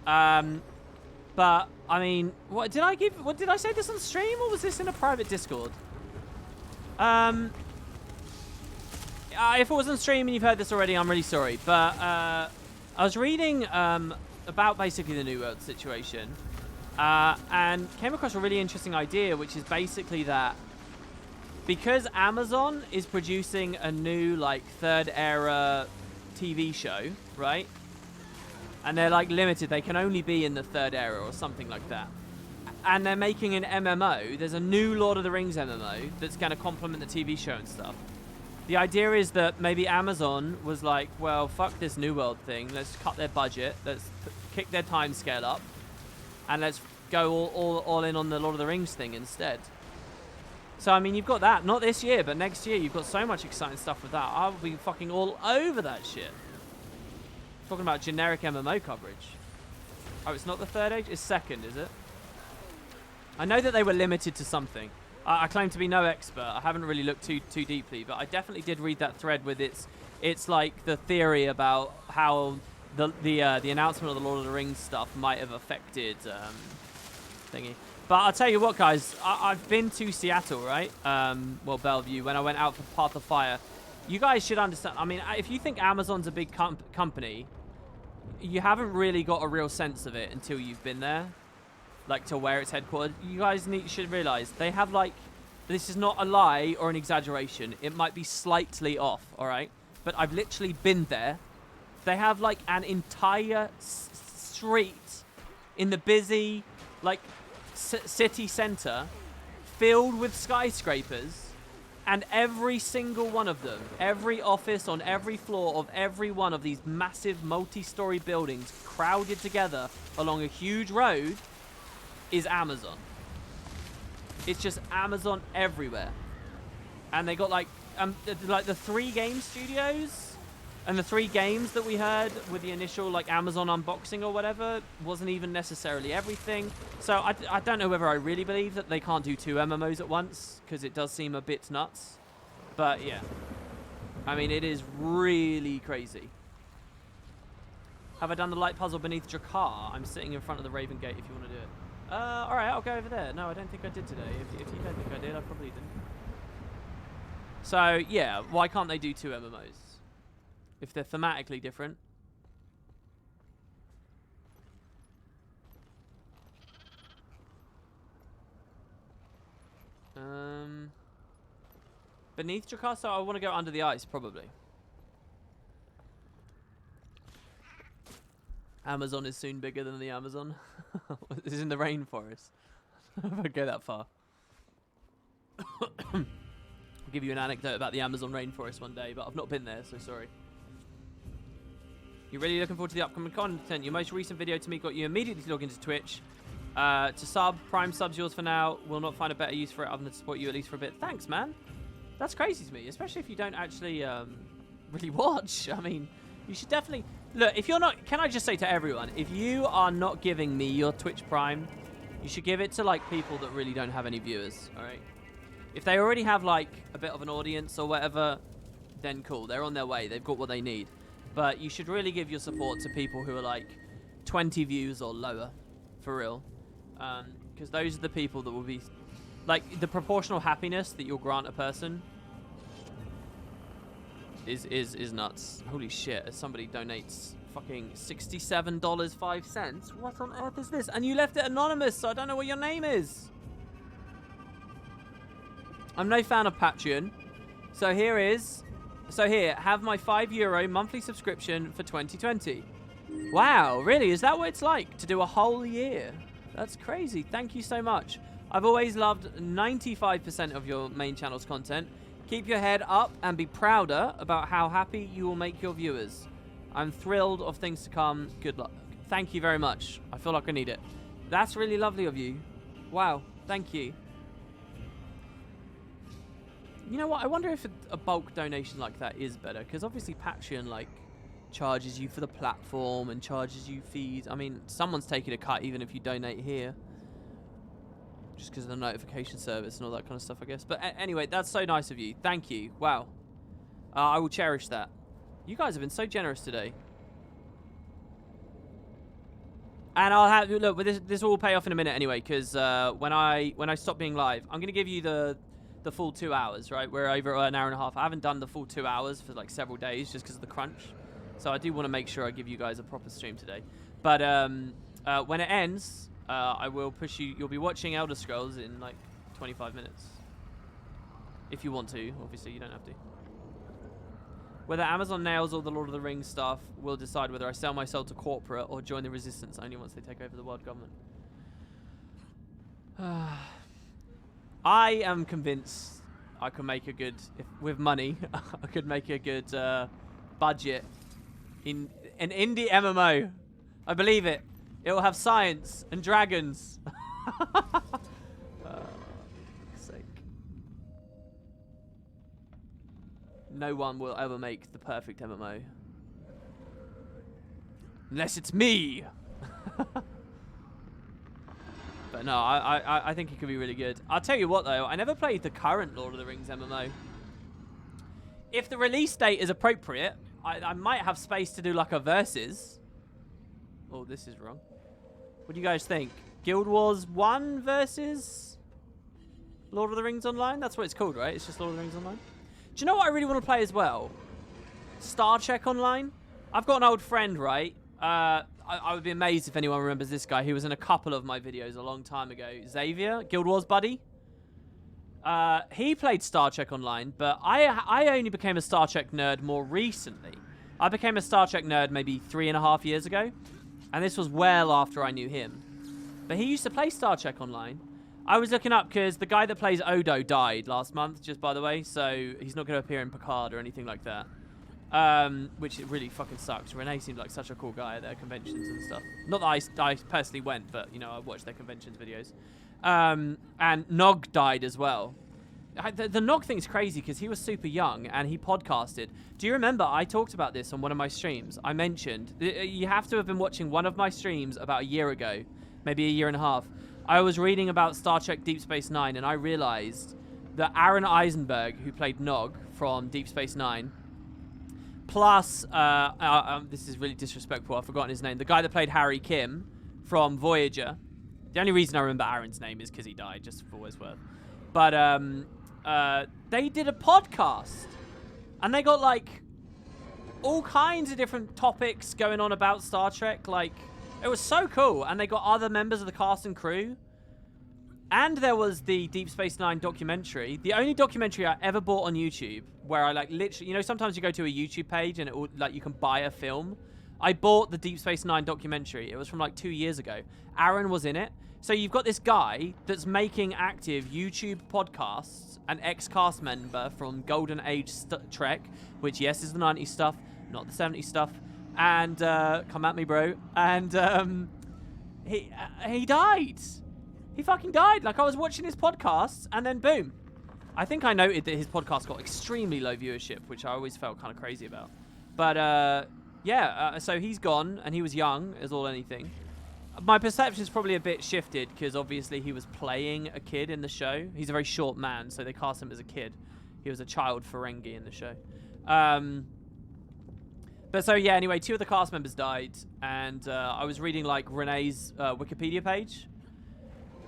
But I mean, what did I say this on stream, or was this in a private Discord? If it was on stream and you've heard this already, I'm really sorry. But I was reading about basically the New World situation, and came across a really interesting idea, which is basically that because Amazon is producing a new like third era TV show, right? And they're like limited, they can only be in the third era or something like that. And they're making an MMO. There's a new Lord of the Rings MMO that's going to complement the TV show and stuff. The idea is that maybe Amazon was like, well, fuck this New World thing. Let's cut their budget. Let's kick their time scale up. And let's go all in on the Lord of the Rings thing instead. So, I mean, you've got that. Not this year, but next year. You've got so much exciting stuff with that. I'll be fucking all over that shit. Talking about generic MMO coverage. Oh, it's not the third age? It's second, is it? I know that they were limited to something. I claim to be no expert. I haven't really looked too deeply, but I definitely did read that thread with it's like the theory about how the announcement of the Lord of the Rings stuff might have affected thingy. But I'll tell you what, guys. I've been to Seattle, right? Well, Bellevue, when I went out for Path of Fire. You guys should understand. I mean, if you think Amazon's a big company, you haven't really got a real sense of it until you've been there. Like to where it's headquartered. You guys should realize they have like, this is not a lie or an exaggeration. It might be slightly off, all right? But I've literally been there. They have like an entire street in the busy like city center filled with skyscrapers, And every single one of them, every office on every floor of every one of these massive multi-story buildings crowded together along a huge road is Amazon. It's just Amazon everywhere. And they got like the 3 game studios and the 3 games that we heard with the initial like Amazon unboxing or whatever wasn't even necessarily everything. So I don't know whether I really believe that they can't do 2 MMOs at once, because it does seem a bit nuts. But yeah, I mean, it is really crazy. Have I done the light puzzle beneath your car? I'm sitting in front of the Raven Gate if you want to do it. All right, I'll go over there. No, I don't think I did today. If you don't think I did, I probably didn't. So yeah, why can't they do 2 MMOs? If they're thematically different. Beneath Jakarta, I want to go under the ice, probably. Amazon is soon bigger than the Amazon. It's in the rainforest. If I go that far. I'll give you an anecdote about the Amazon rainforest one day, but I've not been there, so sorry. You're really looking forward to the upcoming content. Your most recent video to me got you immediately to log into Twitch. To sub, Prime sub's yours for now. Will not find a better use for it other than to support you at least for a bit. Thanks, man. That's crazy to me, especially if you don't actually really watch. I mean, you should definitely... Look, if you're not... Can I just say to everyone, if you are not giving me your Twitch Prime, you should give it to, like, people that really don't have any viewers, all right? If they already have, like, a bit of an audience or whatever, then cool. They're on their way. They've got what they need. But you should really give your support to people who are, like, 20 views or lower, for real. Because those are the people that will be... Like, the proportional happiness that you'll grant a person is nuts. Holy shit, as somebody donates fucking $67.05. What on earth is this? And you left it anonymous, so I don't know what your name is. I'm no fan of Patreon. So here, have my €5 monthly subscription for 2020. Wow, really? Is that what it's like to do a whole year? That's crazy. Thank you so much. I've always loved 95% of your main channel's content. Keep your head up and be prouder about how happy you will make your viewers. I'm thrilled of things to come. Good luck. Thank you very much. I feel like I need it. That's really lovely of you. Wow. Thank you. You know what? I wonder if a bulk donation like that is better. Because obviously Patreon, like, charges you for the platform and charges you fees. I mean, someone's taking a cut even if you donate here. Just because of the notification service and all that kind of stuff, I guess. But anyway, that's so nice of you. Thank you. Wow. I will cherish that. You guys have been so generous today. And I'll have... Look, this will all pay off in a minute anyway, because when I stop being live, I'm going to give you the full 2 hours, right? We're over an hour and a half. I haven't done the full 2 hours for like several days just because of the crunch. So I do want to make sure I give you guys a proper stream today. But when it ends... I will push you. You'll be watching Elder Scrolls in like 25 minutes. If you want to. Obviously, you don't have to. Whether Amazon nails all the Lord of the Rings stuff will decide whether I sell my soul to corporate or join the resistance only once they take over the world government. I am convinced I can make a good... with money, I could make a good budget in an indie MMO. I believe it. It will have science and dragons. Sake. No one will ever make the perfect MMO. Unless it's me. But no, I think it could be really good. I'll tell you what though, I never played the current Lord of the Rings MMO. If the release date is appropriate, I might have space to do like a versus. Oh, this is wrong. What do you guys think? Guild Wars 1 versus Lord of the Rings Online? That's what it's called, right? It's just Lord of the Rings Online. Do you know what I really want to play as well? Star Trek Online. I've got an old friend, right? I would be amazed if anyone remembers this guy. He was in a couple of my videos a long time ago. Xavier, Guild Wars buddy. He played Star Trek Online, but I only became a Star Trek nerd more recently. I became a Star Trek nerd maybe 3.5 years ago. And this was well after I knew him. But he used to play Star Trek Online. I was looking up because the guy that plays Odo died last month, just by the way, so he's not going to appear in Picard or anything like that. Which it really fucking sucks. Renee seemed like such a cool guy at their conventions and stuff. Not that I personally went, but, you know, I watched their conventions videos. And Nog died as well. The Nog thing's crazy because he was super young and he podcasted. Do you remember I talked about this on one of my streams? I mentioned, you have to have been watching one of my streams about a year ago, maybe a year and a half. I was reading about Star Trek Deep Space Nine and I realized that Aaron Eisenberg, who played Nog from Deep Space Nine, plus, this is really disrespectful, I've forgotten his name, the guy that played Harry Kim from Voyager. The only reason I remember Aaron's name is because he died, just for what it's worth. But they did a podcast. And they got, like, all kinds of different topics going on about Star Trek. Like, it was so cool. And they got other members of the cast and crew. And there was the Deep Space Nine documentary. The only documentary I ever bought on YouTube where I, like, literally... You know, sometimes you go to a YouTube page and it will, like, you can buy a film. I bought the Deep Space Nine documentary. It was from, like, 2 years ago. Aaron was in it. So you've got this guy that's making active YouTube podcasts, an ex-cast member from Golden Age Trek, which, yes, is the 90s stuff, not the 70s stuff. And, come at me, bro. And, he died. He fucking died. Like, I was watching his podcasts, and then boom. I think I noted that his podcast got extremely low viewership, which I always felt kind of crazy about. But, so he's gone, and he was young, as all anything. My perception's probably a bit shifted, because obviously he was playing a kid in the show. He's a very short man, so they cast him as a kid. He was a child Ferengi in the show. But so, yeah, anyway, 2 of the cast members died, and I was reading, like, Renee's Wikipedia page.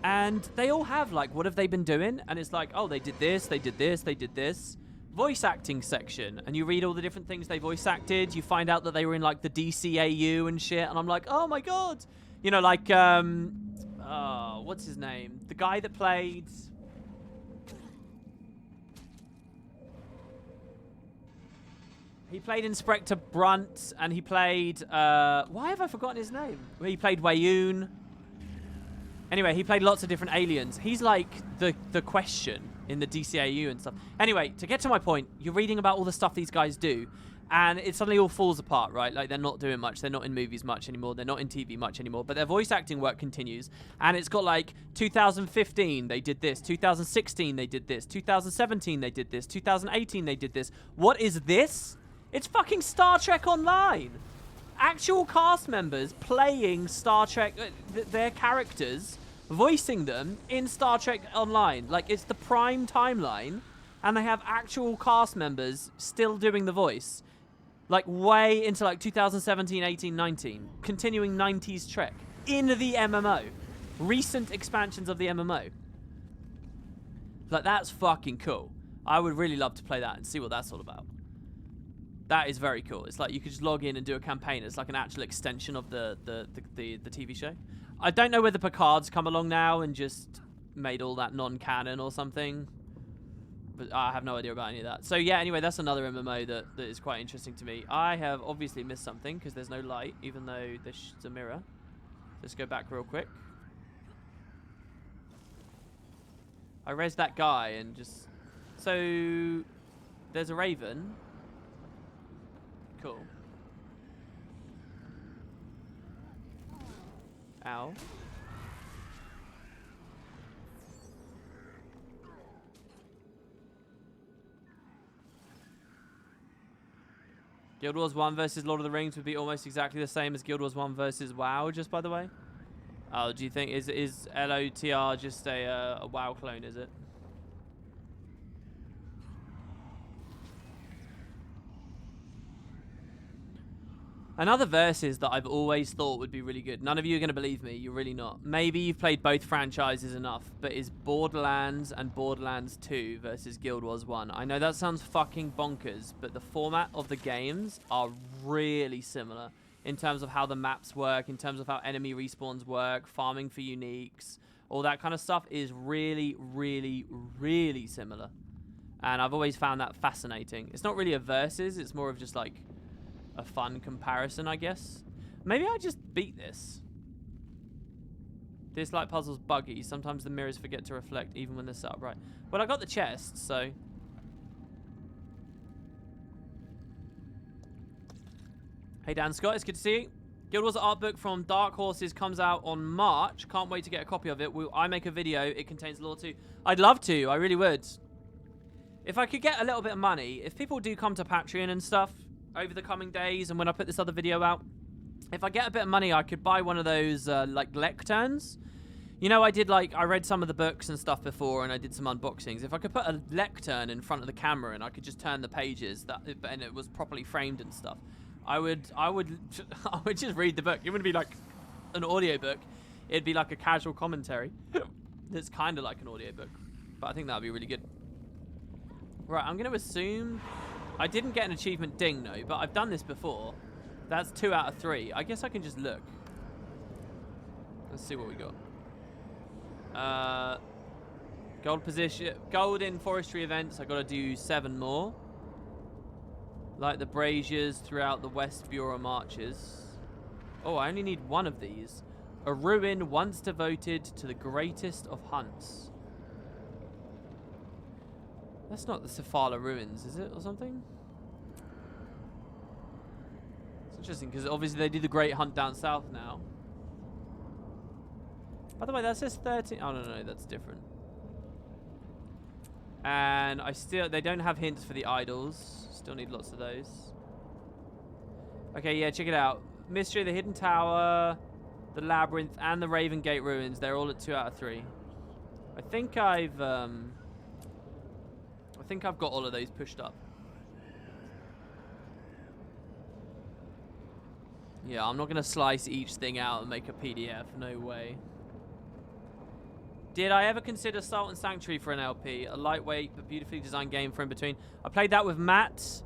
And they all have, like, what have they been doing? And it's like, oh, they did this, they did this, they did this. Voice acting section. And you read all the different things they voice acted. You find out that they were in, like, the DCAU and shit. And I'm like, oh, my God. You know, like, what's his name? The guy that played... He played Inspector Brunt, and he played... why have I forgotten his name? He played Wayoon. Anyway, he played lots of different aliens. He's like the Question in the DCAU and stuff. Anyway, to get to my point, you're reading about all the stuff these guys do, and it suddenly all falls apart, right? Like, they're not doing much. They're not in movies much anymore. They're not in TV much anymore. But their voice acting work continues. And it's got, like, 2015, they did this. 2016, they did this. 2017, they did this. 2018, they did this. What is this? It's fucking Star Trek Online. Actual cast members playing Star Trek, their characters, voicing them in Star Trek Online. Like, it's the prime timeline, and they have actual cast members still doing the voice. Like, way into, like, 2017, 18, 19. Continuing 90s Trek. In the MMO. Recent expansions of the MMO. Like, that's fucking cool. I would really love to play that and see what that's all about. That is very cool. It's like you could just log in and do a campaign. It's like an actual extension of the TV show. I don't know whether Picard's come along now and just made all that non-canon or something. But I have no idea about any of that. So yeah, anyway, that's another MMO that is quite interesting to me. I have obviously missed something because there's no light, even though there's a mirror. Let's go back real quick. I rezzed that guy and just... So, there's a raven. Cool. Ow. Guild Wars 1 versus Lord of the Rings would be almost exactly the same as Guild Wars 1 versus WoW, just by the way. Oh, do you think... Is LOTR just a WoW clone, is it? Another versus that I've always thought would be really good. None of you are going to believe me. You're really not. Maybe you've played both franchises enough, but is Borderlands and Borderlands 2 versus Guild Wars 1. I know that sounds fucking bonkers, but the format of the games are really similar in terms of how the maps work, in terms of how enemy respawns work, farming for uniques, all that kind of stuff is really, really, really similar. And I've always found that fascinating. It's not really a versus, it's more of just like a fun comparison, I guess. Maybe I just beat this. This light puzzle's buggy. Sometimes the mirrors forget to reflect even when they're set up right. Well, I got the chest, so... Hey, Dan Scott, it's good to see you. Guild Wars art book from Dark Horses comes out on March. Can't wait to get a copy of it. Will I make a video? It contains lore too. I'd love to. I really would. If I could get a little bit of money, if people do come to Patreon and stuff over the coming days and when I put this other video out, if I get a bit of money, I could buy one of those, like, lecterns. You know, I read some of the books and stuff before, and I did some unboxings. If I could put a lectern in front of the camera and I could just turn the pages, and it was properly framed and stuff, I would just read the book. It wouldn't be like an audiobook. It'd be like a casual commentary that's kind of like an audiobook. But I think that would be really good. Right, I'm going to assume... I didn't get an achievement ding, no, but I've done this before. That's 2 out of 3. I guess I can just look. Let's see what we got. Gold position. Gold in forestry events. I got to do 7 more. Like the braziers throughout the West Bureau marches. Oh, I only need 1 of these. A ruin once devoted to the greatest of hunts. That's not the Safala ruins, is it? Or something? It's interesting, because obviously they do the Great Hunt down south now. By the way, that says 13... Oh, no, that's different. And they don't have hints for the idols. Still need lots of those. Okay, yeah, check it out. Mystery of the Hidden Tower, the Labyrinth, and the Raven Gate ruins. They're all at 2 out of 3. I think I've got all of those pushed up. Yeah, I'm not going to slice each thing out and make a PDF. No way. Did I ever consider Salt and Sanctuary for an LP? A lightweight but beautifully designed game for in between. I played that with Matt.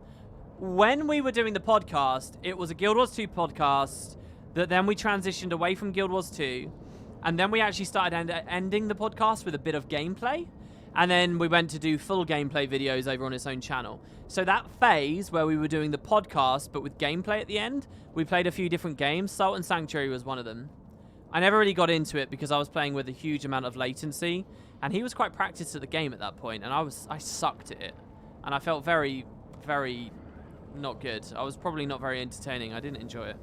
When we were doing the podcast, it was a Guild Wars 2 podcast that then we transitioned away from Guild Wars 2. And then we actually started ending the podcast with a bit of gameplay. And then we went to do full gameplay videos over on its own channel. So that phase where we were doing the podcast but with gameplay at the end, we played a few different games. Salt and Sanctuary was one of them. I never really got into it because I was playing with a huge amount of latency, and he was quite practiced at the game at that point, and I sucked at it, and I felt very, very not good. I was probably not very entertaining. I didn't enjoy it.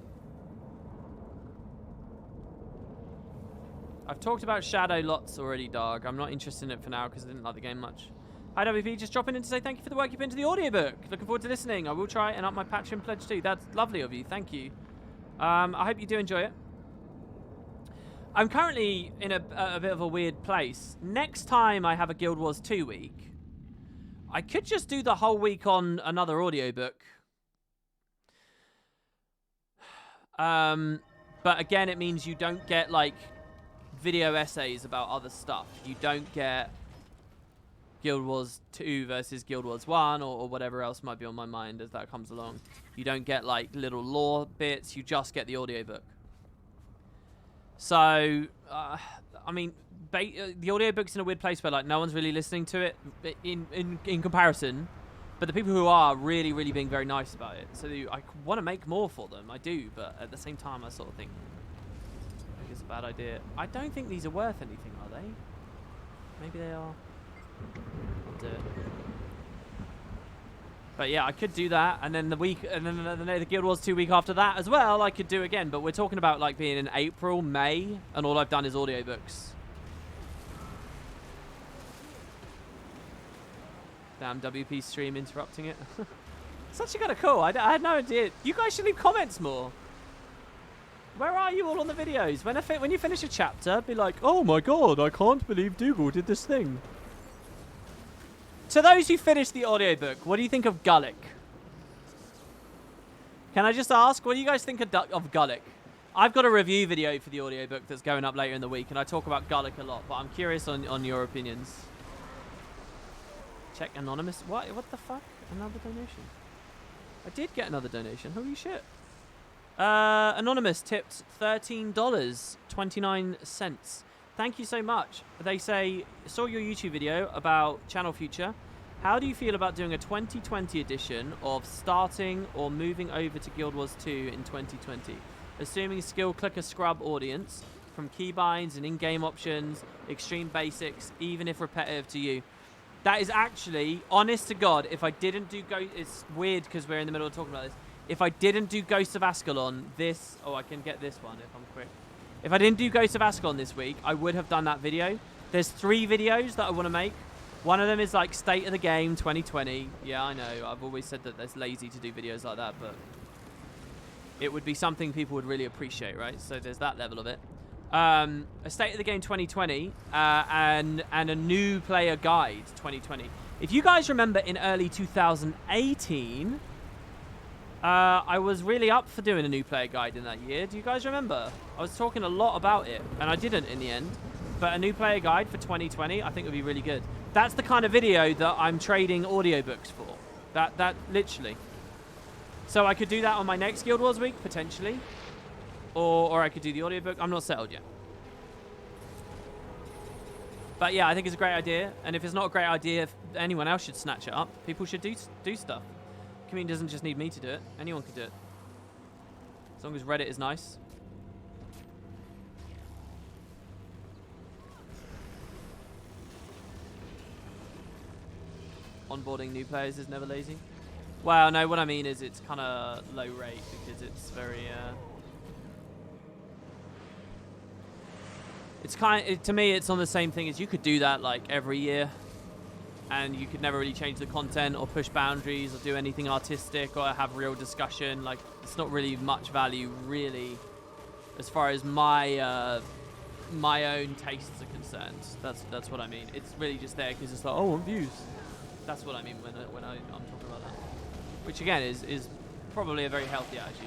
I've talked about Shadow lots already, Darg. I'm not interested in it for now because I didn't like the game much. Hi, WP. Just dropping in to say thank you for the work you put into the audiobook. Looking forward to listening. I will try and up my Patreon pledge too. That's lovely of you. Thank you. I hope you do enjoy it. I'm currently in a bit of a weird place. Next time I have a Guild Wars 2 week, I could just do the whole week on another audiobook. But again, it means you don't get, like, video essays about other stuff. You don't get Guild Wars 2 versus Guild Wars 1 or whatever else might be on my mind as that comes along. You don't get, like, little lore bits. You just get the audiobook. So, I mean, the audiobook's in a weird place where, like, no one's really listening to it in comparison. But the people who are really, really being very nice about it. So I want to make more for them. I do, but at the same time, I sort of think it's a bad idea. I don't think these are worth anything, are they? Maybe they are. I'll do it. But yeah, I could do that, and then the Guild Wars 2 week after that as well, I could do again. But we're talking about like being in April, May, and all I've done is audiobooks. Damn, WP stream interrupting it. It's actually kind of cool. I had no idea. You guys should leave comments more. Where are you all on the videos? When you finish a chapter, be like, oh my god, I can't believe Dougal did this thing. To those who finished the audiobook, what do you think of Gullick? Can I just ask, what do you guys think of Gullick? I've got a review video for the audiobook that's going up later in the week, and I talk about Gullick a lot, but I'm curious on your opinions. Check anonymous. What the fuck? Another donation. I did get another donation. Holy shit. Anonymous tipped $13.29. Thank you so much. They say, saw your YouTube video about channel future. How do you feel about doing a 2020 edition of starting or moving over to Guild Wars 2 in 2020? Assuming skill clicker scrub audience, from keybinds and in-game options, extreme basics, even if repetitive to you. That is actually, honest to God, if I didn't do it's weird because we're in the middle of talking about this. If I didn't do Ghost of Ascalon this, oh, I can get this one if I'm quick. If I didn't do Ghost of Ascalon this week, I would have done that video. There's 3 videos that I want to make. One of them is like State of the Game 2020. Yeah, I know. I've always said that that's lazy to do videos like that, but it would be something people would really appreciate, right? So there's that level of it. A State of the Game 2020 and a new player guide 2020. If you guys remember in early 2018, I was really up for doing a new player guide in that year. Do you guys remember? I was talking a lot about it, and I didn't in the end. But a new player guide for 2020, I think would be really good. That's the kind of video that I'm trading audiobooks for. That literally. So I could do that on my next Guild Wars week, potentially. Or I could do the audiobook. I'm not settled yet. But yeah, I think it's a great idea. And if it's not a great idea, if anyone else should snatch it up. People should do stuff. The community doesn't just need me to do it. Anyone could do it. As long as Reddit is nice. Onboarding new players is never lazy. Well, no, what I mean is it's kind of low rate because it's very... It's to me, it's on the same thing as you could do that like every year, and you could never really change the content or push boundaries or do anything artistic or have real discussion. Like, it's not really much value, really, as far as my my own tastes are concerned. That's what I mean. It's really just there because it's like, oh, I want views. That's what I mean when I'm talking about that. Which again is probably a very healthy attitude.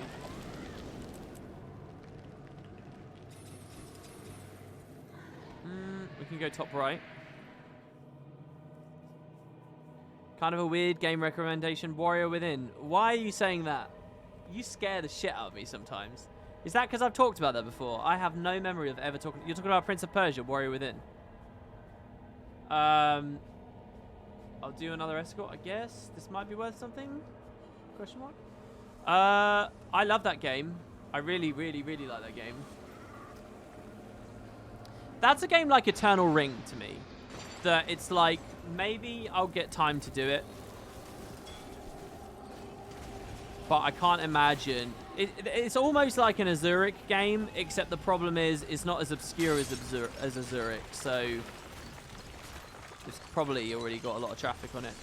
We can go top right. Kind of a weird game recommendation. Warrior Within. Why are you saying that? You scare the shit out of me sometimes. Is that because I've talked about that before? I have no memory of ever talking... You're talking about Prince of Persia, Warrior Within. I'll do another escort, I guess. This might be worth something? Question mark? I love that game. I really, really, really like that game. That's a game like Eternal Ring to me. That it's like, maybe I'll get time to do it. But I can't imagine. It's almost like an Azuric game, except the problem is it's not as obscure as Azuric, so it's probably already got a lot of traffic on it.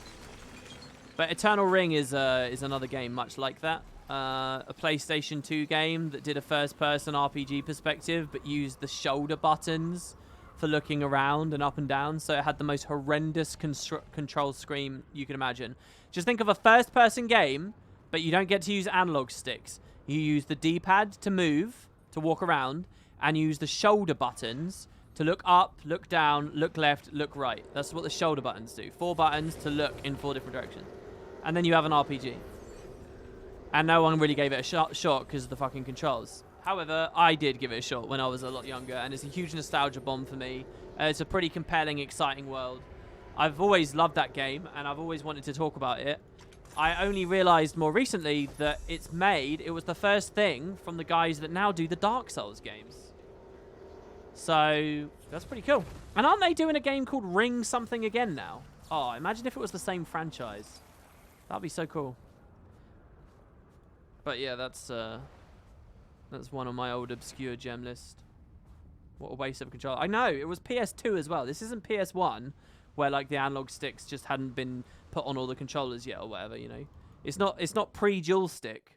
But Eternal Ring is another game much like that. A PlayStation 2 game that did a first-person RPG perspective, but used the shoulder buttons for looking around and up and down. So it had the most horrendous control screen you can imagine. Just think of a first-person game, but you don't get to use analog sticks. You use the D-pad to move, to walk around, and use the shoulder buttons to look up, look down, look left, look right. That's what the shoulder buttons do. 4 buttons to look in 4 different directions. And then you have an RPG. And no one really gave it a shot because of the fucking controls. However, I did give it a shot when I was a lot younger, and it's a huge nostalgia bomb for me. It's a pretty compelling, exciting world. I've always loved that game, and I've always wanted to talk about it. I only realized more recently that it was the first thing from the guys that now do the Dark Souls games. So, that's pretty cool. And aren't they doing a game called Ring something again now? Oh, imagine if it was the same franchise. That'd be so cool. But yeah, that's one on my old obscure gem list. What a waste of control. I know, it was PS2 as well. This isn't PS1, where like the analog sticks just hadn't been put on all the controllers yet or whatever, you know. It's not pre-dual stick.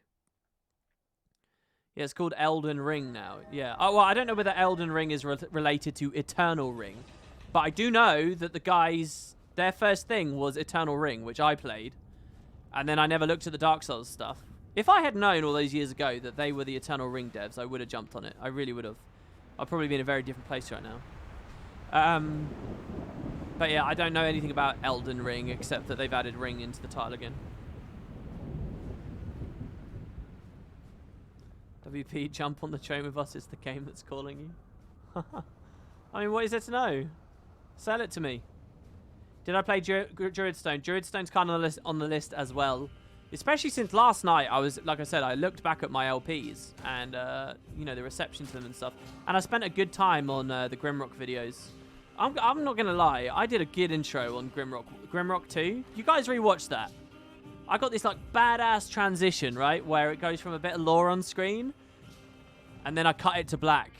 Yeah, it's called Elden Ring now. Yeah. Oh, well, I don't know whether Elden Ring is related to Eternal Ring, but I do know that the guys, their first thing was Eternal Ring, which I played, and then I never looked at the Dark Souls stuff. If I had known all those years ago that they were the Eternal Ring devs, I would have jumped on it. I really would have. I'd probably be in a very different place right now. But yeah, I don't know anything about Elden Ring except that they've added Ring into the title again. WP, jump on the train with us. It's the game that's calling you. I mean, what is there to know? Sell it to me. Did I play Druidstone? Druidstone's kind of on the list as well. Especially since last night, I was, like I said, I looked back at my LPs and, you know, the reception to them and stuff. And I spent a good time on the Grimrock videos. I'm not going to lie. I did a good intro on Grimrock 2. You guys rewatched that. I got this, like, badass transition, right? Where it goes from a bit of lore on screen. And then I cut it to black.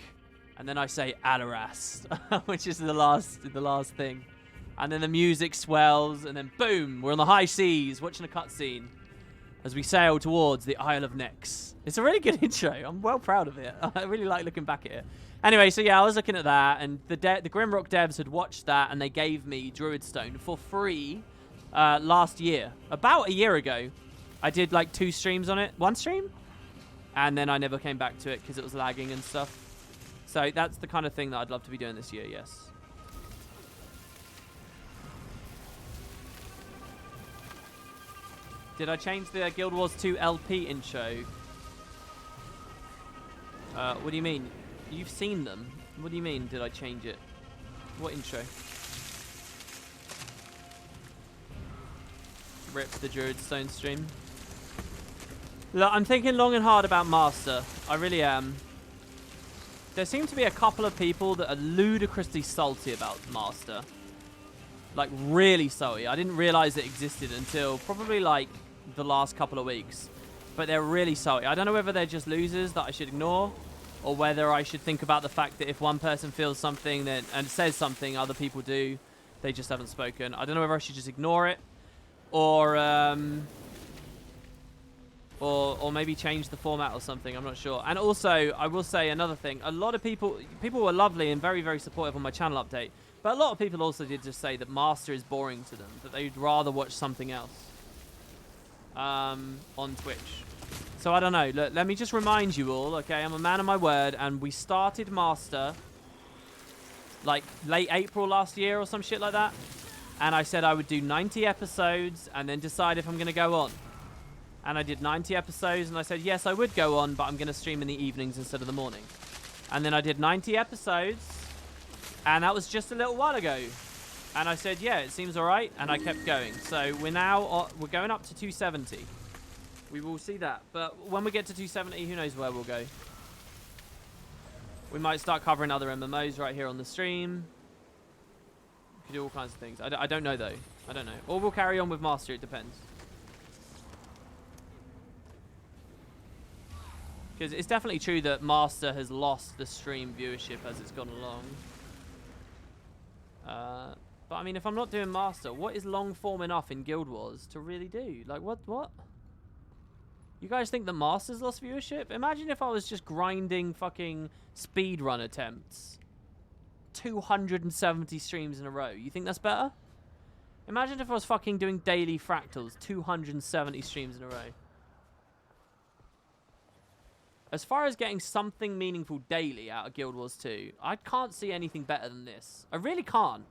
And then I say Alarast, which is the last thing. And then the music swells. And then, boom, we're on the high seas watching a cutscene as we sail towards the Isle of Nyx. It's a really good intro. I'm well proud of it. I really like looking back at it. Anyway, so yeah, I was looking at that, and the Grimrock devs had watched that, and they gave me Druidstone for free last year. About a year ago, I did like 2 streams on it. 1 stream? And then I never came back to it because it was lagging and stuff. So that's the kind of thing that I'd love to be doing this year, yes. Did I change the Guild Wars 2 LP intro? What do you mean? You've seen them. What do you mean, did I change it? What intro? Rip the Druidstone stream. Look, I'm thinking long and hard about Master. I really am. There seem to be a couple of people that are ludicrously salty about Master. Like, really salty. I didn't realize it existed until probably, like, the last couple of weeks. But they're really salty. I don't know whether they're just losers that I should ignore, or whether I should think about the fact that if one person feels something then and says something other people do, they just haven't spoken. I don't know whether I should just ignore it, or maybe change the format or something. I'm not sure. And also, I will say another thing. A lot of people were lovely and very, very supportive on my channel update. But a lot of people also did just say that Master is boring to them, that they'd rather watch something else on Twitch. So I don't know. Look, let me just remind you all, okay? I'm a man of my word, and we started Master like late April last year or some shit like that. And I said I would do 90 episodes and then decide if I'm going to go on. And I did 90 episodes, and I said, yes, I would go on, but I'm going to stream in the evenings instead of the morning. And then I did 90 episodes, and that was just a little while ago. And I said, yeah, it seems all right, and I kept going. So we're going up to 270. We will see that. But when we get to 270, who knows where we'll go. We might start covering other MMOs right here on the stream. We could do all kinds of things. I don't know, though. I don't know. Or we'll carry on with Master. It depends. Because it's definitely true that Master has lost the stream viewership as it's gone along. But I mean, if I'm not doing Master, what is long form enough in Guild Wars to really do? Like, what? You guys think the Master's lost viewership? Imagine if I was just grinding fucking speedrun attempts. 270 streams in a row. You think that's better? Imagine if I was fucking doing daily fractals. 270 streams in a row. As far as getting something meaningful daily out of Guild Wars 2, I can't see anything better than this. I really can't.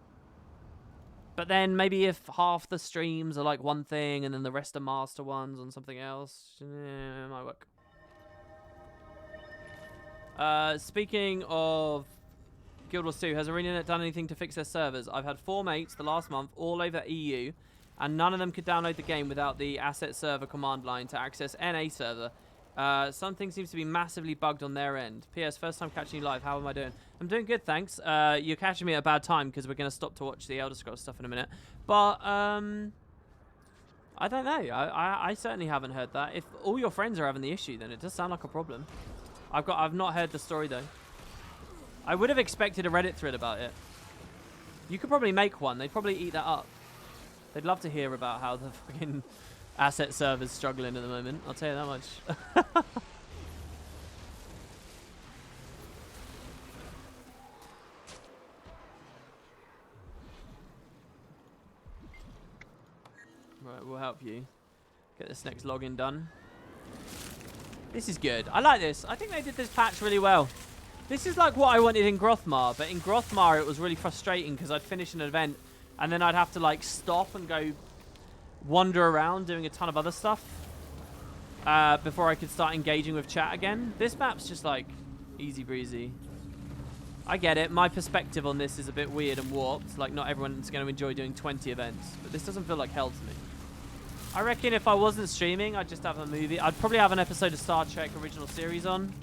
But then maybe if half the streams are like one thing and then the rest are Master ones on something else, it might work. Speaking of Guild Wars 2, has ArenaNet done anything to fix their servers? I've had 4 mates the last month all over EU, and none of them could download the game without the asset server command line to access NA server. Something seems to be massively bugged on their end. P.S. First time catching you live. How am I doing? I'm doing good, thanks. You're catching me at a bad time because we're going to stop to watch the Elder Scrolls stuff in a minute. But, I don't know. I certainly haven't heard that. If all your friends are having the issue, then it does sound like a problem. I've not heard the story, though. I would have expected a Reddit thread about it. You could probably make one. They'd probably eat that up. They'd love to hear about how the fucking asset server's struggling at the moment. I'll tell you that much. Right, we'll help you get this next login done. This is good. I like this. I think they did this patch really well. This is like what I wanted in Grothmar, but in Grothmar it was really frustrating because I'd finish an event and then I'd have to like stop and go wander around doing a ton of other stuff before I could start engaging with chat again. This map's just like easy breezy. I get it. My perspective on this is a bit weird and warped. Like not everyone's going to enjoy doing 20 events, but this doesn't feel like hell to me. I reckon if I wasn't streaming, I'd just have a movie. I'd probably have an episode of Star Trek original series on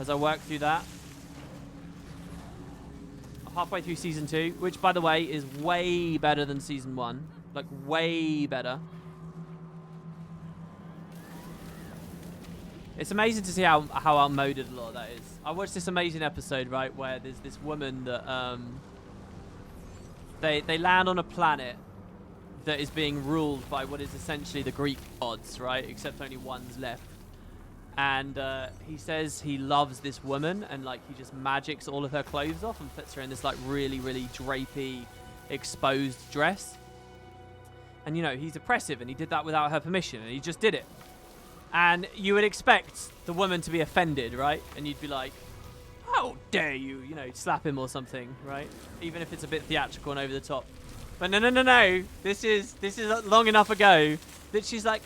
as I work through that. Halfway through season 2, which by the way is way better than season 1. Like way better. It's amazing to see how outmoded a lot of that is. I watched this amazing episode, right, where there's this woman that they land on a planet that is being ruled by what is essentially the Greek gods, right? Except only one's left. And he says he loves this woman, and like he just magics all of her clothes off and puts her in this like really, really drapey, exposed dress. And you know, he's oppressive, and he did that without her permission, and he just did it. And you would expect the woman to be offended, right? And you'd be like, how dare you, you know, slap him or something, right? Even if it's a bit theatrical and over the top. But no. This is long enough ago that she's like,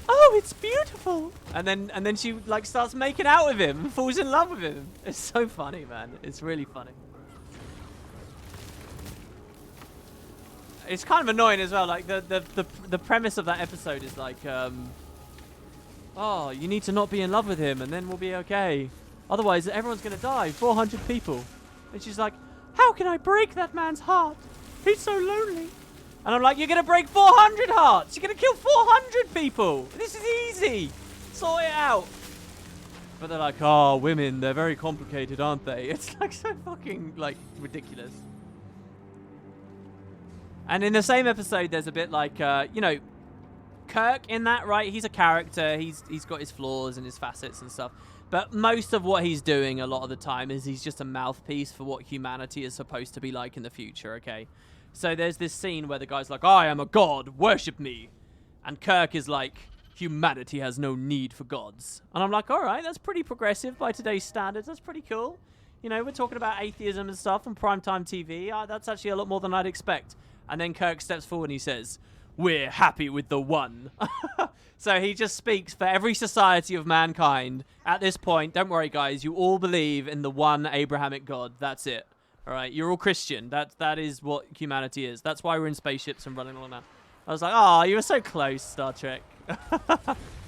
oh, it's beautiful. And then she like starts making out with him and falls in love with him. It's so funny, man. It's really funny. It's kind of annoying as well. Like the premise of that episode is like, oh, you need to not be in love with him and then we'll be okay. Otherwise, everyone's going to die. 400 people. And she's like, how can I break that man's heart? He's so lonely. And I'm like, you're going to break 400 hearts. You're going to kill 400 people. This is easy. Sort it out. But they're like, oh, women, they're very complicated, aren't they? It's like so fucking like ridiculous. And in the same episode, there's a bit like, you know, Kirk in that, right? He's a character. He's got his flaws and his facets and stuff. But most of what he's doing a lot of the time is he's just a mouthpiece for what humanity is supposed to be like in the future, okay? So there's this scene where the guy's like, I am a god, worship me. And Kirk is like, humanity has no need for gods. And I'm like, all right, that's pretty progressive by today's standards. That's pretty cool. You know, we're talking about atheism and stuff on primetime TV. That's actually a lot more than I'd expect. And then Kirk steps forward and he says, we're happy with the one. So he just speaks for every society of mankind. At this point, don't worry, guys. You all believe in the one Abrahamic God. That's it. All right? You're all Christian. That is what humanity is. That's why we're in spaceships and running along now. I was like, oh, you were so close, Star Trek.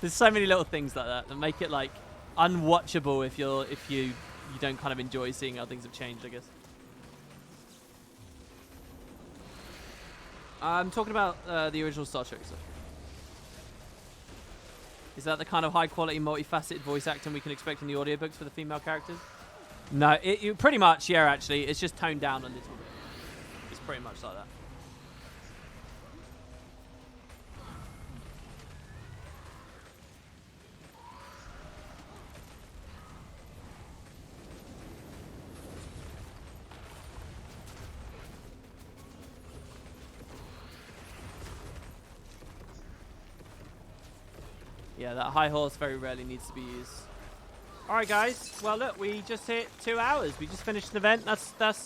There's so many little things like that that make it, like, unwatchable if you don't kind of enjoy seeing how things have changed, I guess. I'm talking about the original Star Trek stuff. Is that the kind of high-quality, multifaceted voice acting we can expect in the audiobooks for the female characters? No, it pretty much, yeah, actually. It's just toned down a little bit. It's pretty much like that. Yeah, that high horse very rarely needs to be used. All right, guys. Well, look, we just hit 2 hours. We just finished an event. That's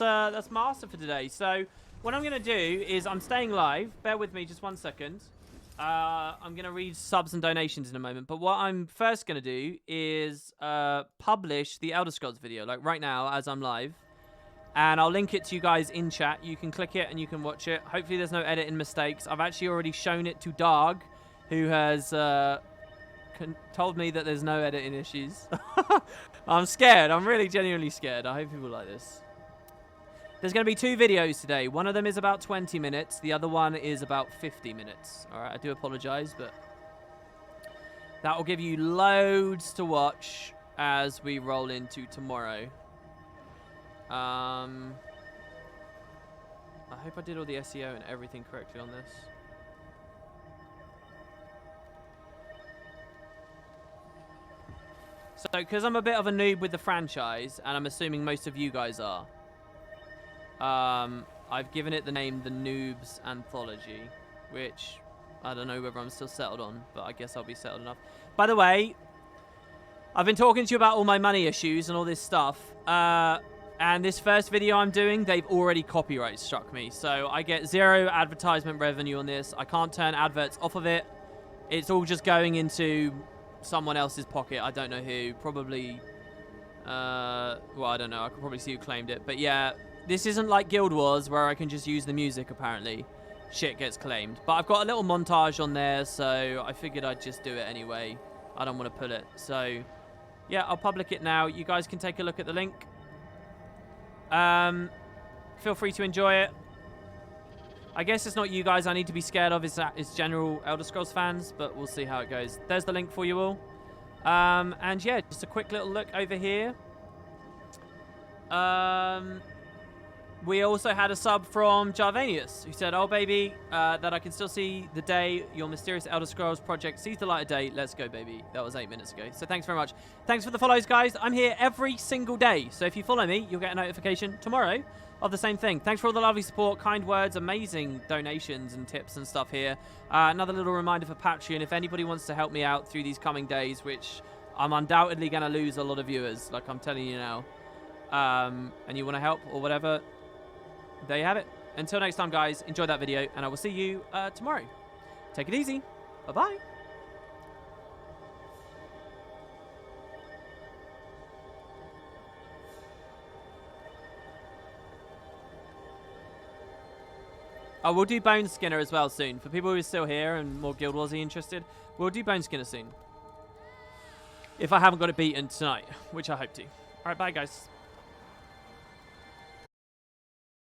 master for today. So what I'm gonna do is I'm staying live. Bear with me just 1 second. I'm gonna read subs and donations in a moment. But what I'm first gonna do is publish the Elder Scrolls video, like right now as I'm live, and I'll link it to you guys in chat. You can click it and you can watch it. Hopefully, there's no editing mistakes. I've actually already shown it to Darg, who has told me that there's no editing issues. I'm scared. I'm really genuinely scared. I hope people like this. There's going to be 2 videos today. One of them is about 20 minutes. The other one is about 50 minutes. All right, I do apologize, but that will give you loads to watch as we roll into tomorrow. I hope I did all the SEO and everything correctly on this. So, because I'm a bit of a noob with the franchise, and I'm assuming most of you guys are, I've given it the name The Noobs Anthology, which I don't know whether I'm still settled on, but I guess I'll be settled enough. By the way, I've been talking to you about all my money issues and all this stuff, and this first video I'm doing, they've already copyright struck me, so I get 0 advertisement revenue on this. I can't turn adverts off of it. It's all just going into someone else's pocket. I don't know who. Probably, well, I don't know. I could probably see who claimed it. But yeah, this isn't like Guild Wars where I can just use the music, apparently. shit gets claimed. But I've got a little montage on there, so I figured I'd just do it anyway. I don't want to pull it. So, yeah, I'll public it now. You guys can take a look at the link. Feel free to enjoy it. I guess it's not you guys I need to be scared of. It's general Elder Scrolls fans, but we'll see how it goes. There's the link for you all. And yeah, just a quick little look over here. We also had a sub from Jarvanius, who said, "Oh baby, that I can still see the day your mysterious Elder Scrolls project sees the light of day. Let's go, baby." That was 8 minutes ago. So thanks very much. Thanks for the follows, guys. I'm here every single day. So if you follow me, you'll get a notification tomorrow of the same thing. Thanks for all the lovely support, kind words, amazing donations and tips and stuff here. Another little reminder for Patreon, if anybody wants to help me out through these coming days, which I'm undoubtedly going to lose a lot of viewers, like I'm telling you now, and you want to help or whatever, there you have it. Until next time, guys, enjoy that video, and I will see you tomorrow. Take it easy. Bye-bye. Oh, we'll do Bone Skinner as well soon. For people who are still here and more Guild Warsy interested, we'll do Bone Skinner soon. If I haven't got it beaten tonight, which I hope to. All right, bye, guys.